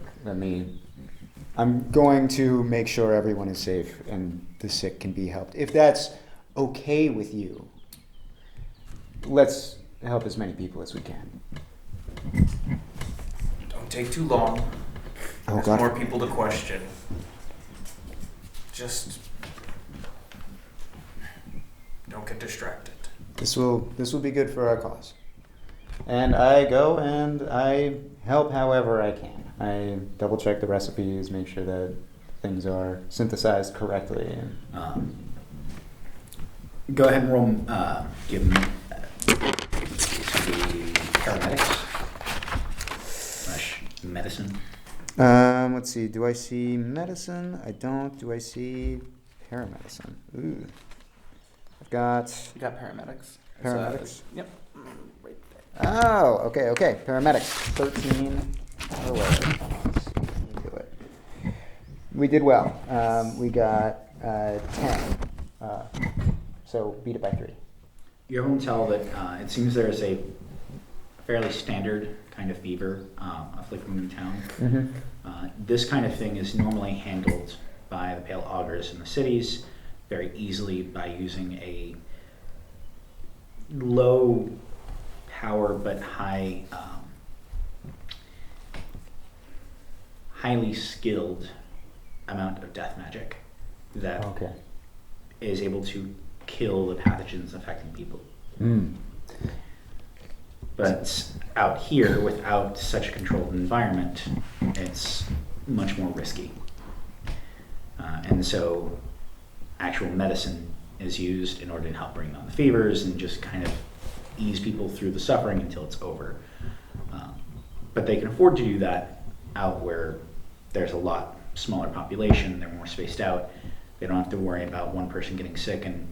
I'm going to make sure everyone is safe and the sick can be helped. If that's okay with you, let's help as many people as we can. Don't take too long. Oh, There's God. more people to question. Just don't get distracted. This will be good for our cause. And I go and I help however I can. I double check the recipes, make sure that things are synthesized correctly. And Go ahead and roll, give me the paramedics / medicine. let's see. Do I see medicine? I don't. Do I see paramedicine? Ooh. I've got you got paramedics. paramedics. Yep. Right Oh, okay. Paramedics. 13. Oh, wait. Let me do it. We did well. We got 10. So beat it by 3. You're able to tell that it seems there's a fairly standard kind of fever afflicting the town. Mm-hmm. This kind of thing is normally handled by the Pale Augurs in the cities very easily by using a low power but highly skilled amount of death magic that Okay. is able to kill the pathogens affecting people. Mm. But But out here, without such a controlled environment, it's much more risky. And so actual medicine is used in order to help bring down the fevers and just kind of ease people through the suffering until it's over. But they can afford to do that out where there's a lot smaller population, they're more spaced out. They don't have to worry about one person getting sick and,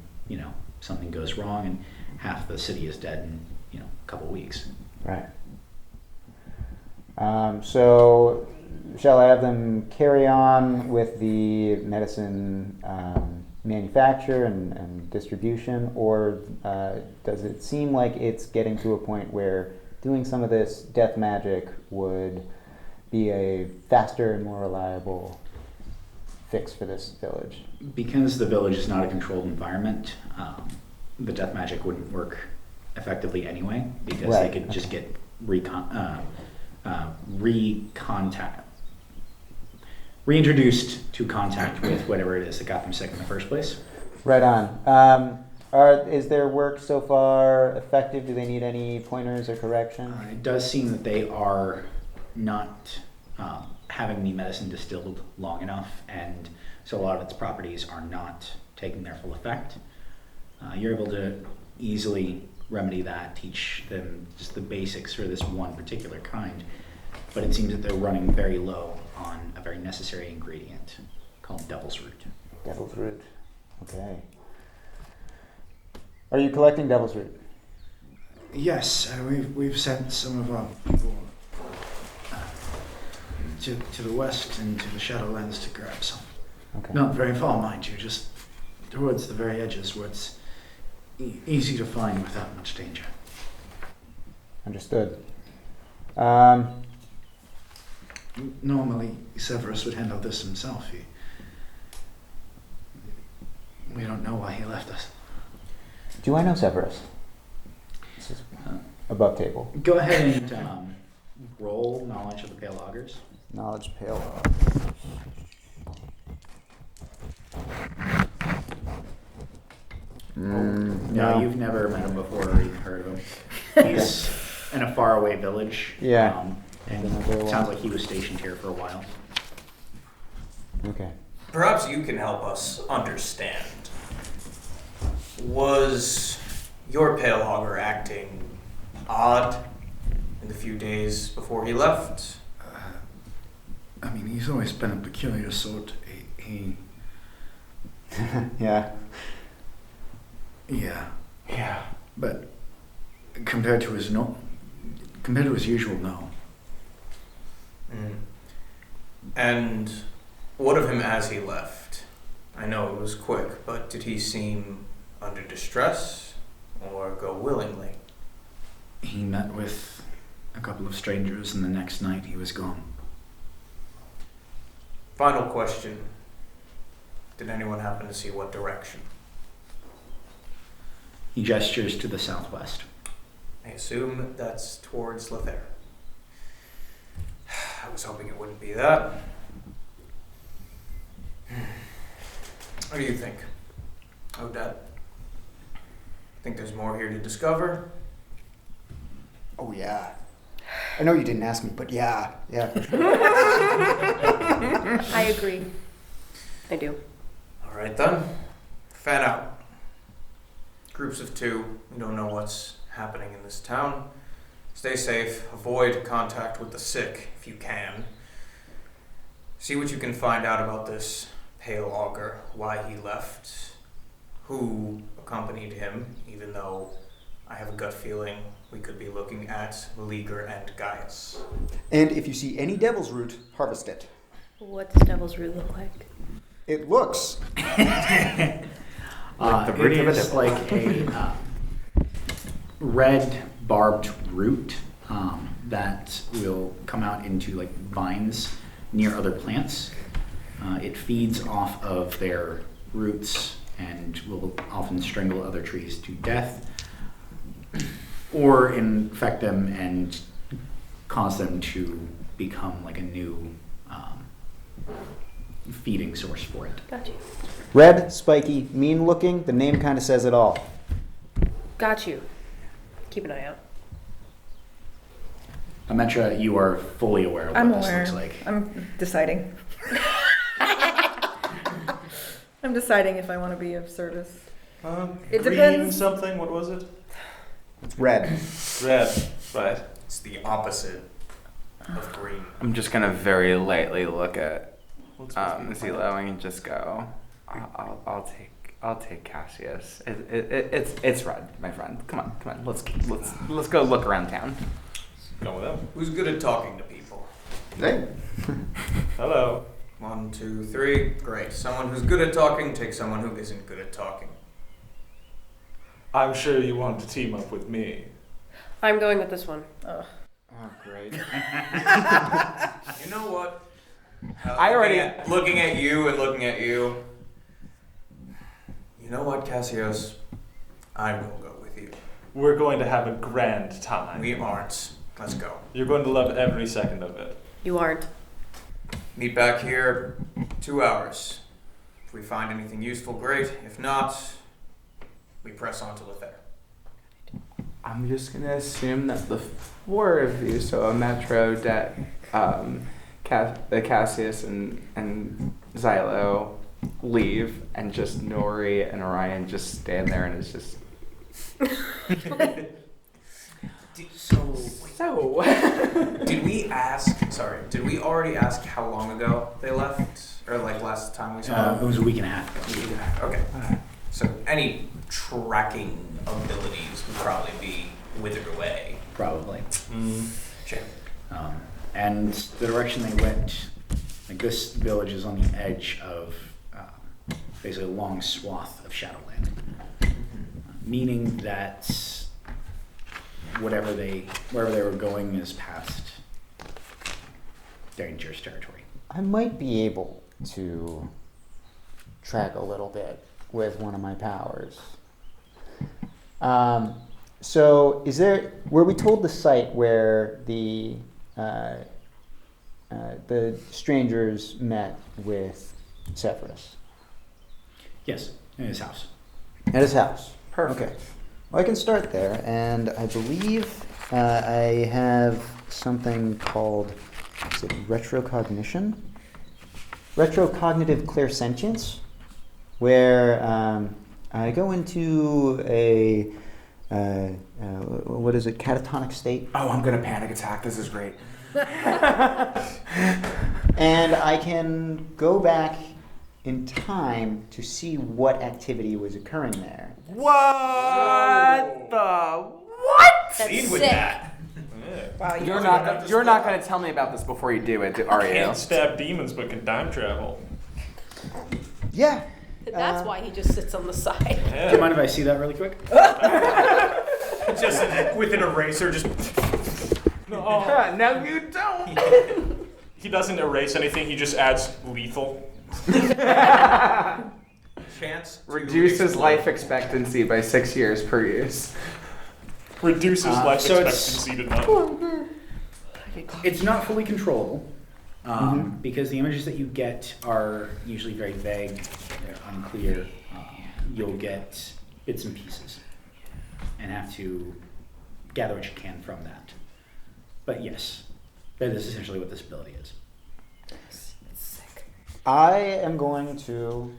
something goes wrong and half the city is dead in, a couple weeks. Right. So, shall I have them carry on with the medicine manufacture and distribution, or does it seem like it's getting to a point where doing some of this death magic would be a faster and more reliable fix for this village? Because the village is not a controlled environment, the death magic wouldn't work effectively anyway, because they could just get reintroduced to contact with whatever it is that got them sick in the first place. Right on. Is their work so far effective? Do they need any pointers or correction? It does seem that they are not having the medicine distilled long enough, and so a lot of its properties are not taking their full effect. You're able to easily remedy that, teach them just the basics for this one particular kind, but it seems that they're running very low on a very necessary ingredient called devil's root. Devil's root. Okay. Are you collecting devil's root? Yes, we've sent some of our people to the west and to the Shadowlands to grab some. Okay. Not very far, mind you, just towards the very edges where it's easy to find without much danger. Understood. Normally, Severus would handle this himself. We don't know why he left us. Do I know Severus? This is above table. Go ahead and roll knowledge of the Pale Augurs. Knowledge pale. No, you've never met him before or even heard of him. He's in a faraway village. Yeah. And it sounds like he was stationed here for a while. Okay. Perhaps you can help us understand. Was your Pale Hogger acting odd in the few days before he left? He's always been a peculiar sort. He Yeah. Yeah. But compared to his usual, no. And what of him as he left? I know it was quick, but did he seem under distress or go willingly? He met with a couple of strangers, and the next night he was gone. Final question. Did anyone happen to see what direction? He gestures to the southwest. I assume that's towards Laquidara. I was hoping it wouldn't be that. What do you think, Odette? Think there's more here to discover? Oh, yeah. I know you didn't ask me, but yeah, for sure. I agree. I do. All right then. Fan out. Groups of 2. We don't know what's happening in this town. Stay safe. Avoid contact with the sick if you can. See what you can find out about this Pale Augur, why he left, who accompanied him, even though I have a gut feeling we could be looking at Leaguer and Gaius. And if you see any devil's root, harvest it. What does devil's root look like? It looks It is like a red barbed root that will come out into like vines near other plants. It feeds off of their roots and will often strangle other trees to death or infect them and cause them to become like a new feeding source for it. Got you. Red, spiky, mean looking. The name kind of says it all. Got you. Keep an eye out. Ahmetra, you are fully aware of what I'm this aware. looks like. I'm deciding. I'm deciding if I want to be of service. It green depends. something. What was it? It's red. Red. Right. It's the opposite of green. I'm just gonna very lightly look at What's supposed to be the Xylo and just go. I'll take Kacios. It's red, my friend. Come on. Let's go look around town. Go with them. Who's good at talking to people? Hey. Hello. 1, 2, 3. Great. Someone who's good at talking, take someone who isn't good at talking. I'm sure you want to team up with me. I'm going with this one. Oh, great. You know what? Looking at you and looking at you. You know what, Kacios? I will go with you. We're going to have a grand time. We aren't. Let's go. You're going to love every second of it. You aren't. Meet back here 2 hours. If we find anything useful, great. If not, we press on to Lethair. I'm just gonna assume that the 4 of you, so Ahmetra, Odette, Kacios, and Xylo, leave, and just Nori and Orion just stand there, and it's just. So. Did we already ask how long ago they left? Or like last time we saw It them? was a week and a half ago. Okay. So any tracking abilities would probably be withered away. Probably. Sure. And the direction they went, like this village is on the edge of basically a long swath of Shadowland, meaning that wherever they were going is past dangerous territory. I might be able to track a little bit with one of my powers. So were we told the site where the strangers met with Severus? Yes, in his house. At his house. Perfect. Okay. Well, I can start there, and I believe I have something called, is it retrocognition? Retrocognitive clairsentience, where I go into a, what is it, catatonic state. Oh, I'm gonna panic attack. This is great. And I can go back in time to see what activity was occurring there. What the what? That's Lead with sick. that. Wow, You're not gonna tell me about this before you do it, are you? Can't stab demons, but can time travel. Yeah. That's why he just sits on the side. Do you mind if I see that really quick? Just with an eraser, just. No, you don't. He doesn't erase anything. He just adds lethal. Chance. to Reduces explode. life expectancy by 6 years per use. Reduces life so it's- expectancy to none. It's not fully controllable because the images that you get are usually very vague, they're unclear. You'll get bits and pieces and have to gather what you can from that. But yes, that is essentially what this ability is. I am going to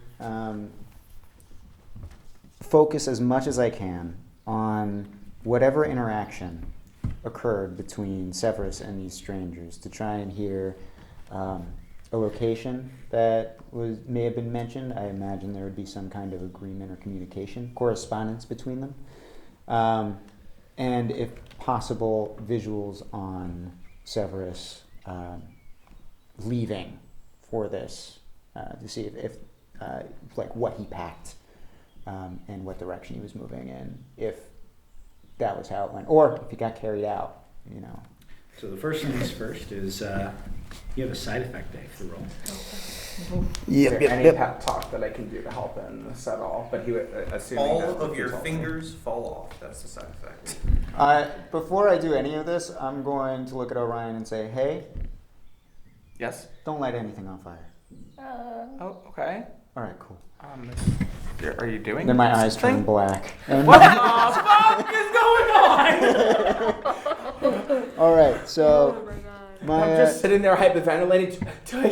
focus as much as I can on whatever interaction occurred between Severus and these strangers to try and hear a location that may have been mentioned. I imagine there would be some kind of agreement or communication, correspondence between them. And if possible, visuals on Severus leaving for this to see if like what he packed and what direction he was moving in, if that was how it went, or if he got carried out, you know. So the first things first is you have a side effect die for the roll. Is there any pep talk that I can do to help in this at all? But he would assuming All that of he your told me. fingers fall off. That's the side effect. Before I do any of this, I'm going to look at Orion and say, hey, Yes. don't light anything on fire. Oh, okay. All right, cool. Are you doing? Then my eyes something? turn black. And What the fuck is going on? All right, so my I'm just sitting there hyperventilating. Do I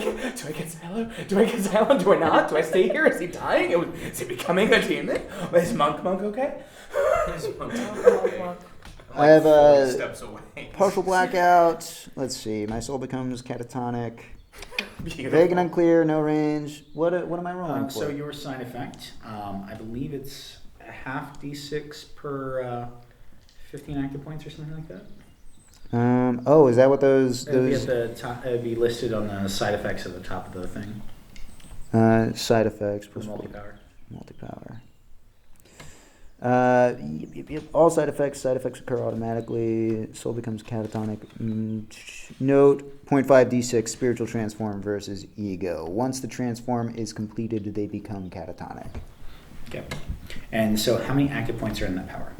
get Xylo? Do I get Xylo? Do I not? Do I stay here? Is he dying? Is he becoming a demon? Is Monk okay? I have a steps away. partial blackout. Let's see. My soul becomes catatonic. Vague and unclear, no range. What am I rolling for? So your side effect, I believe it's a half d6 per 15 active points or something like that. Is that what those? It'd be at the top. It'd be listed on the side effects at the top of the thing. Side effects. For multi-power. Multi-power. Yep. All side effects occur automatically. Soul becomes catatonic. Note 0.5 d6 spiritual transform versus ego. Once the transform is completed, they become catatonic. Okay. And so how many active points are in that power?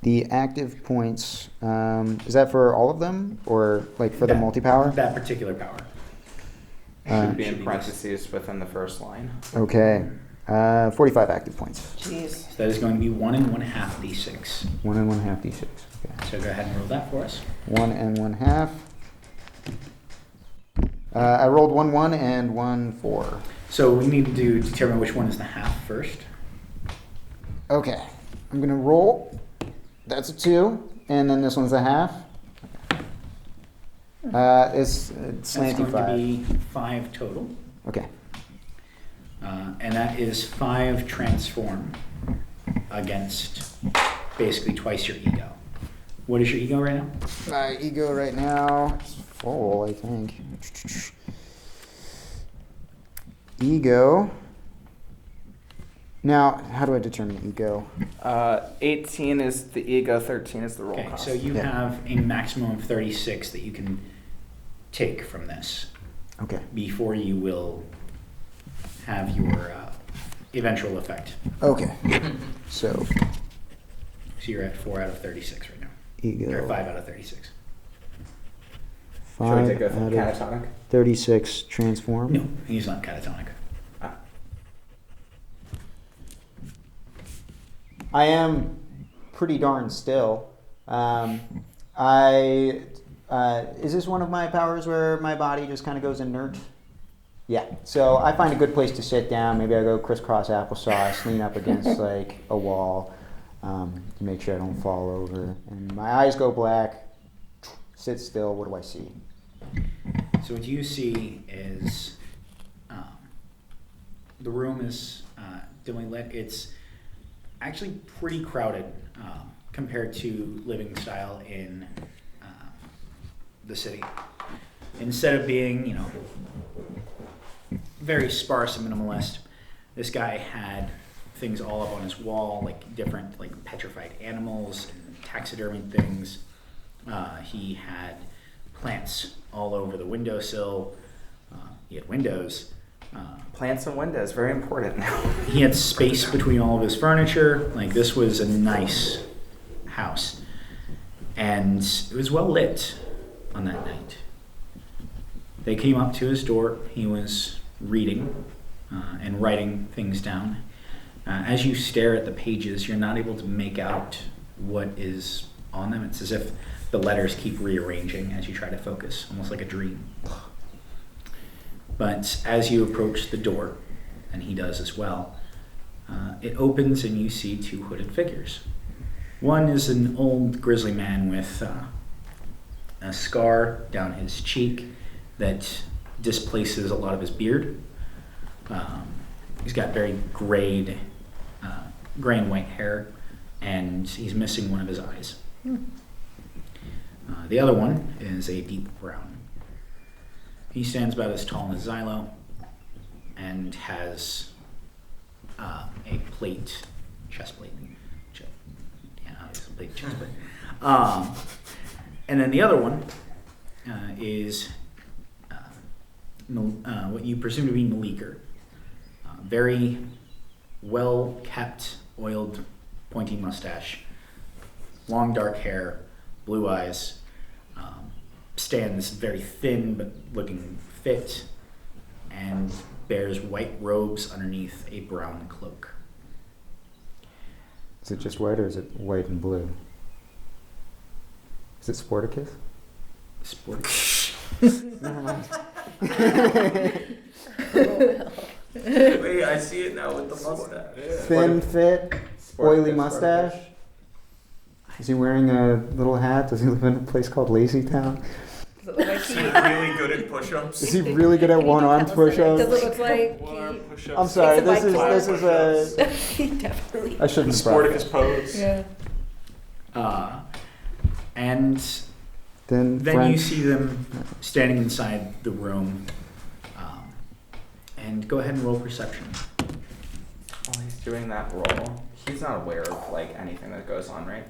The active points, is that for all of them or like for the multi-power? That particular power. Should be in parentheses within the first line. Okay. 45 active points. Jeez. So that is going to be 1 1/2 d6. 1 1/2 d6. Okay. So go ahead and roll that for us. 1 1/2. I rolled 1 1 and 1 4. So we need to determine which one is the half first. Okay. I'm gonna roll. That's a 2, and then this one's a half. It's That's slanty going 5. to be 5 total. Okay. And that is 5 transform against basically twice your ego. What is your ego right now? My ego right now is full, I think. Ego. Now, how do I determine ego? 18 is the ego, 13 is the roll Okay, cost. so you have a maximum of 36 that you can take from this Okay. before you will have your eventual effect. Okay. So, So you're at 4 out of 36 right now. ego. Or 5 out of 36. Should we 5 take a out of catatonic? 36 transform. No, he's not catatonic. I am pretty darn still. Is this one of my powers where my body just kind of goes inert? Yeah. So I find a good place to sit down. Maybe I go crisscross applesauce, lean up against like a wall to make sure I don't fall over. And my eyes go black. Sit still. What do I see? So what you see is the room is dimly lit. It's actually pretty crowded compared to living style in the city. Instead of being, very sparse and minimalist, this guy had things all up on his wall, like different, like petrified animals and taxidermy things. He had plants all over the windowsill. He had windows. Plants and windows, very important. He had space between all of his furniture. Like, this was a nice house. And it was well lit on that night. They came up to his door. He was reading and writing things down. As you stare at the pages, you're not able to make out what is on them. It's as if the letters keep rearranging as you try to focus, almost like a dream. But as you approach the door, and he does as well, it opens and you see 2 hooded figures. One is an old grizzly man with a scar down his cheek that displaces a lot of his beard. He's got very gray and white hair, and he's missing one of his eyes. The other one is a deep brown. He stands about as tall as Xylo and has a chest plate. It's a big chest plate. And then the other one is what you presume to be Maleeker. Very well kept, oiled, pointy mustache, long dark hair, blue eyes. Stands very thin but looking fit, and bears white robes underneath a brown cloak. Is it just white or is it white and blue? Is it Sporticus? Sport. Never mind. Wait, I see it now with the mustache. Thin, fit, oily mustache. Is he wearing a little hat? Does he live in a place called Lazy Town? Does it look like Is he really good at push-ups? Is he really good at one-armed push-ups? Does it look like One-arm push-ups. I'm sorry. Takes a This bike is a. He definitely. I shouldn't have brought Sporticus pose. Yeah. And Then then Frank. you see them standing inside the room. And go ahead and roll perception. While he's doing that roll, he's not aware of like anything that goes on, right?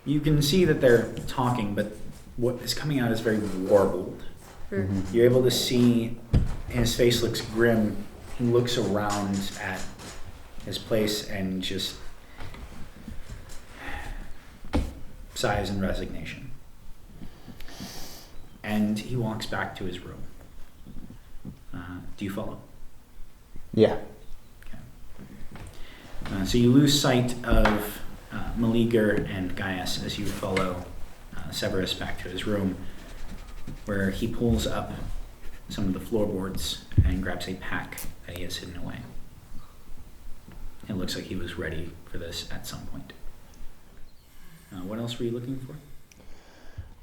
You can see that they're talking, but what is coming out is very warbled. Mhm. You're able to see his face looks grim. He looks around at his place and just sighs in resignation. And he walks back to his room. Do you follow? Yeah. So you lose sight of Meleager and Gaius as you follow Severus back to his room, where he pulls up some of the floorboards and grabs a pack that he has hidden away. It looks like he was ready for this at some point. What else were you looking for?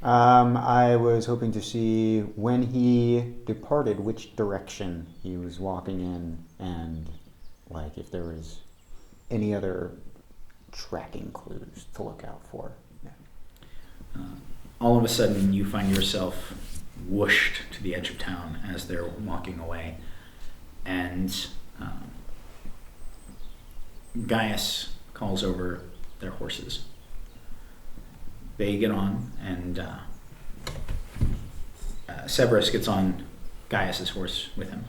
I was hoping to see when he departed, which direction he was walking in, and like if there was any other tracking clues to look out for. Yeah. All of a sudden, you find yourself whooshed to the edge of town as they're walking away, and Gaius calls over their horses. They get on, and Severus gets on Gaius's horse with him.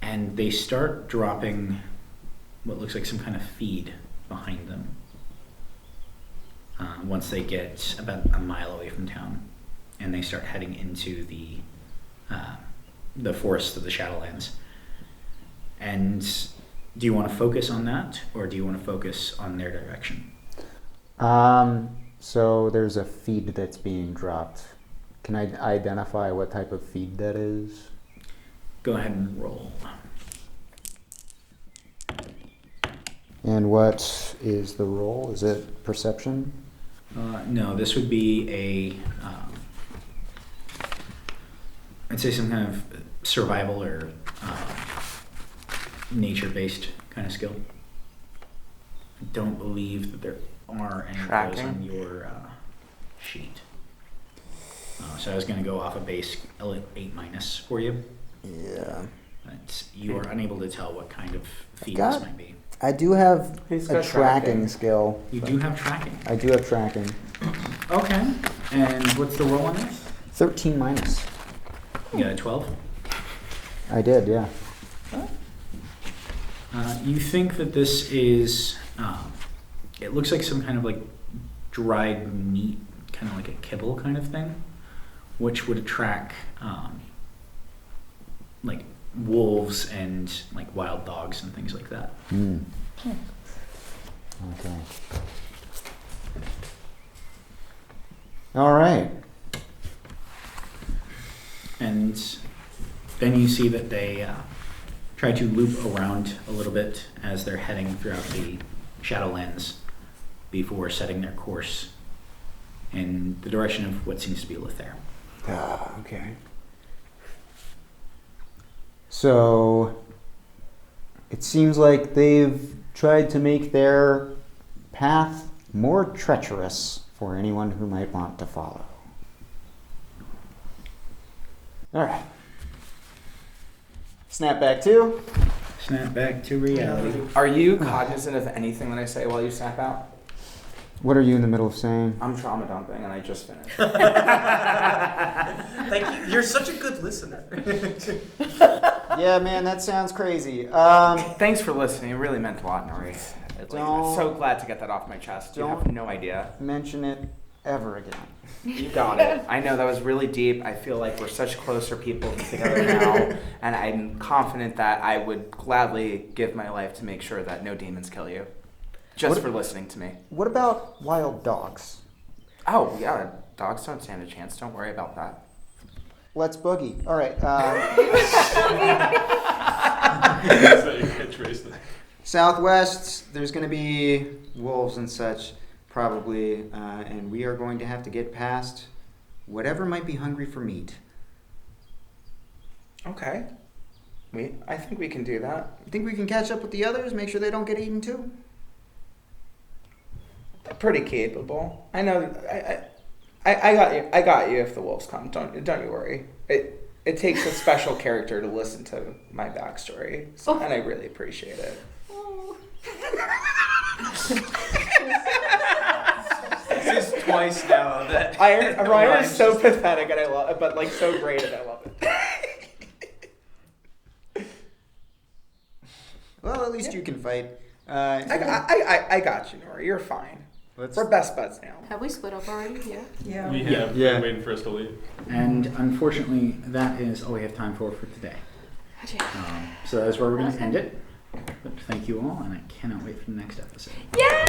And they start dropping what looks like some kind of feed behind them once they get about a mile away from town. And they start heading into the forest of the Shadowlands. And do you want to focus on that, or do you want to focus on their direction? So there's a feed that's being dropped. Can I identify what type of feed that is? Go ahead and roll. And what is the roll? Is it perception? No, this would be I'd say some kind of survival or nature-based kind of skill. I don't believe that there are any of those Tracking? on your sheet. So I was going to go off a base 8 minus for you. Yeah. But you are unable to tell what kind of feed got- this might be. I do have He's a got tracking tracking. skill. You do have tracking. I do have tracking. Okay. And what's the roll on this? 13 minus. You got a 12? I did, yeah. You think that this is, it looks like some kind of like dried meat, kind of like a kibble kind of thing, which would attract like wolves and like wild dogs and things like that. Hmm. Okay. All right. And then you see that they try to loop around a little bit as they're heading throughout the Shadowlands before setting their course in the direction of what seems to be Lothair. Okay. So it seems like they've tried to make their path more treacherous for anyone who might want to follow. All right. Snap back to. Snap back to reality. Are you cognizant of anything that I say while you snap out? What are you in the middle of saying? I'm trauma dumping and I just finished. Thank you. You're such a good listener. Yeah, man, that sounds crazy. Thanks for listening. It really meant a lot, Nori. I'm Don't- so glad to get that off my chest. You have don't- no idea. Mention it ever again. You got it. I know that was really deep. I feel like we're such closer people together now, and I'm confident that I would gladly give my life to make sure that no demons kill you. Just What- for listening to me. What about wild dogs? Oh, yeah, dogs don't stand a chance. Don't worry about that. Let's boogie. All right. Is that your catchphrase then? Southwest, there's going to be wolves and such, probably, and we are going to have to get past whatever might be hungry for meat. Okay. I think we can do that. You think we can catch up with the others, make sure they don't get eaten too? Pretty capable. I know. I got you. I got you. If the wolves come, don't you worry. It takes a special character to listen to my backstory, and I really appreciate it. This is twice now that Ryan is so pathetic, and I love it, but like so great, and I love it. Well, at least you can fight. I got you, Nori. You're fine. We're best buds now. Have we split up already? Yeah. Yeah. We have been waiting for us to leave. And unfortunately, that is all we have time for today. Gotcha. So that's where we're going to end it. But thank you all, and I cannot wait for the next episode. Yay!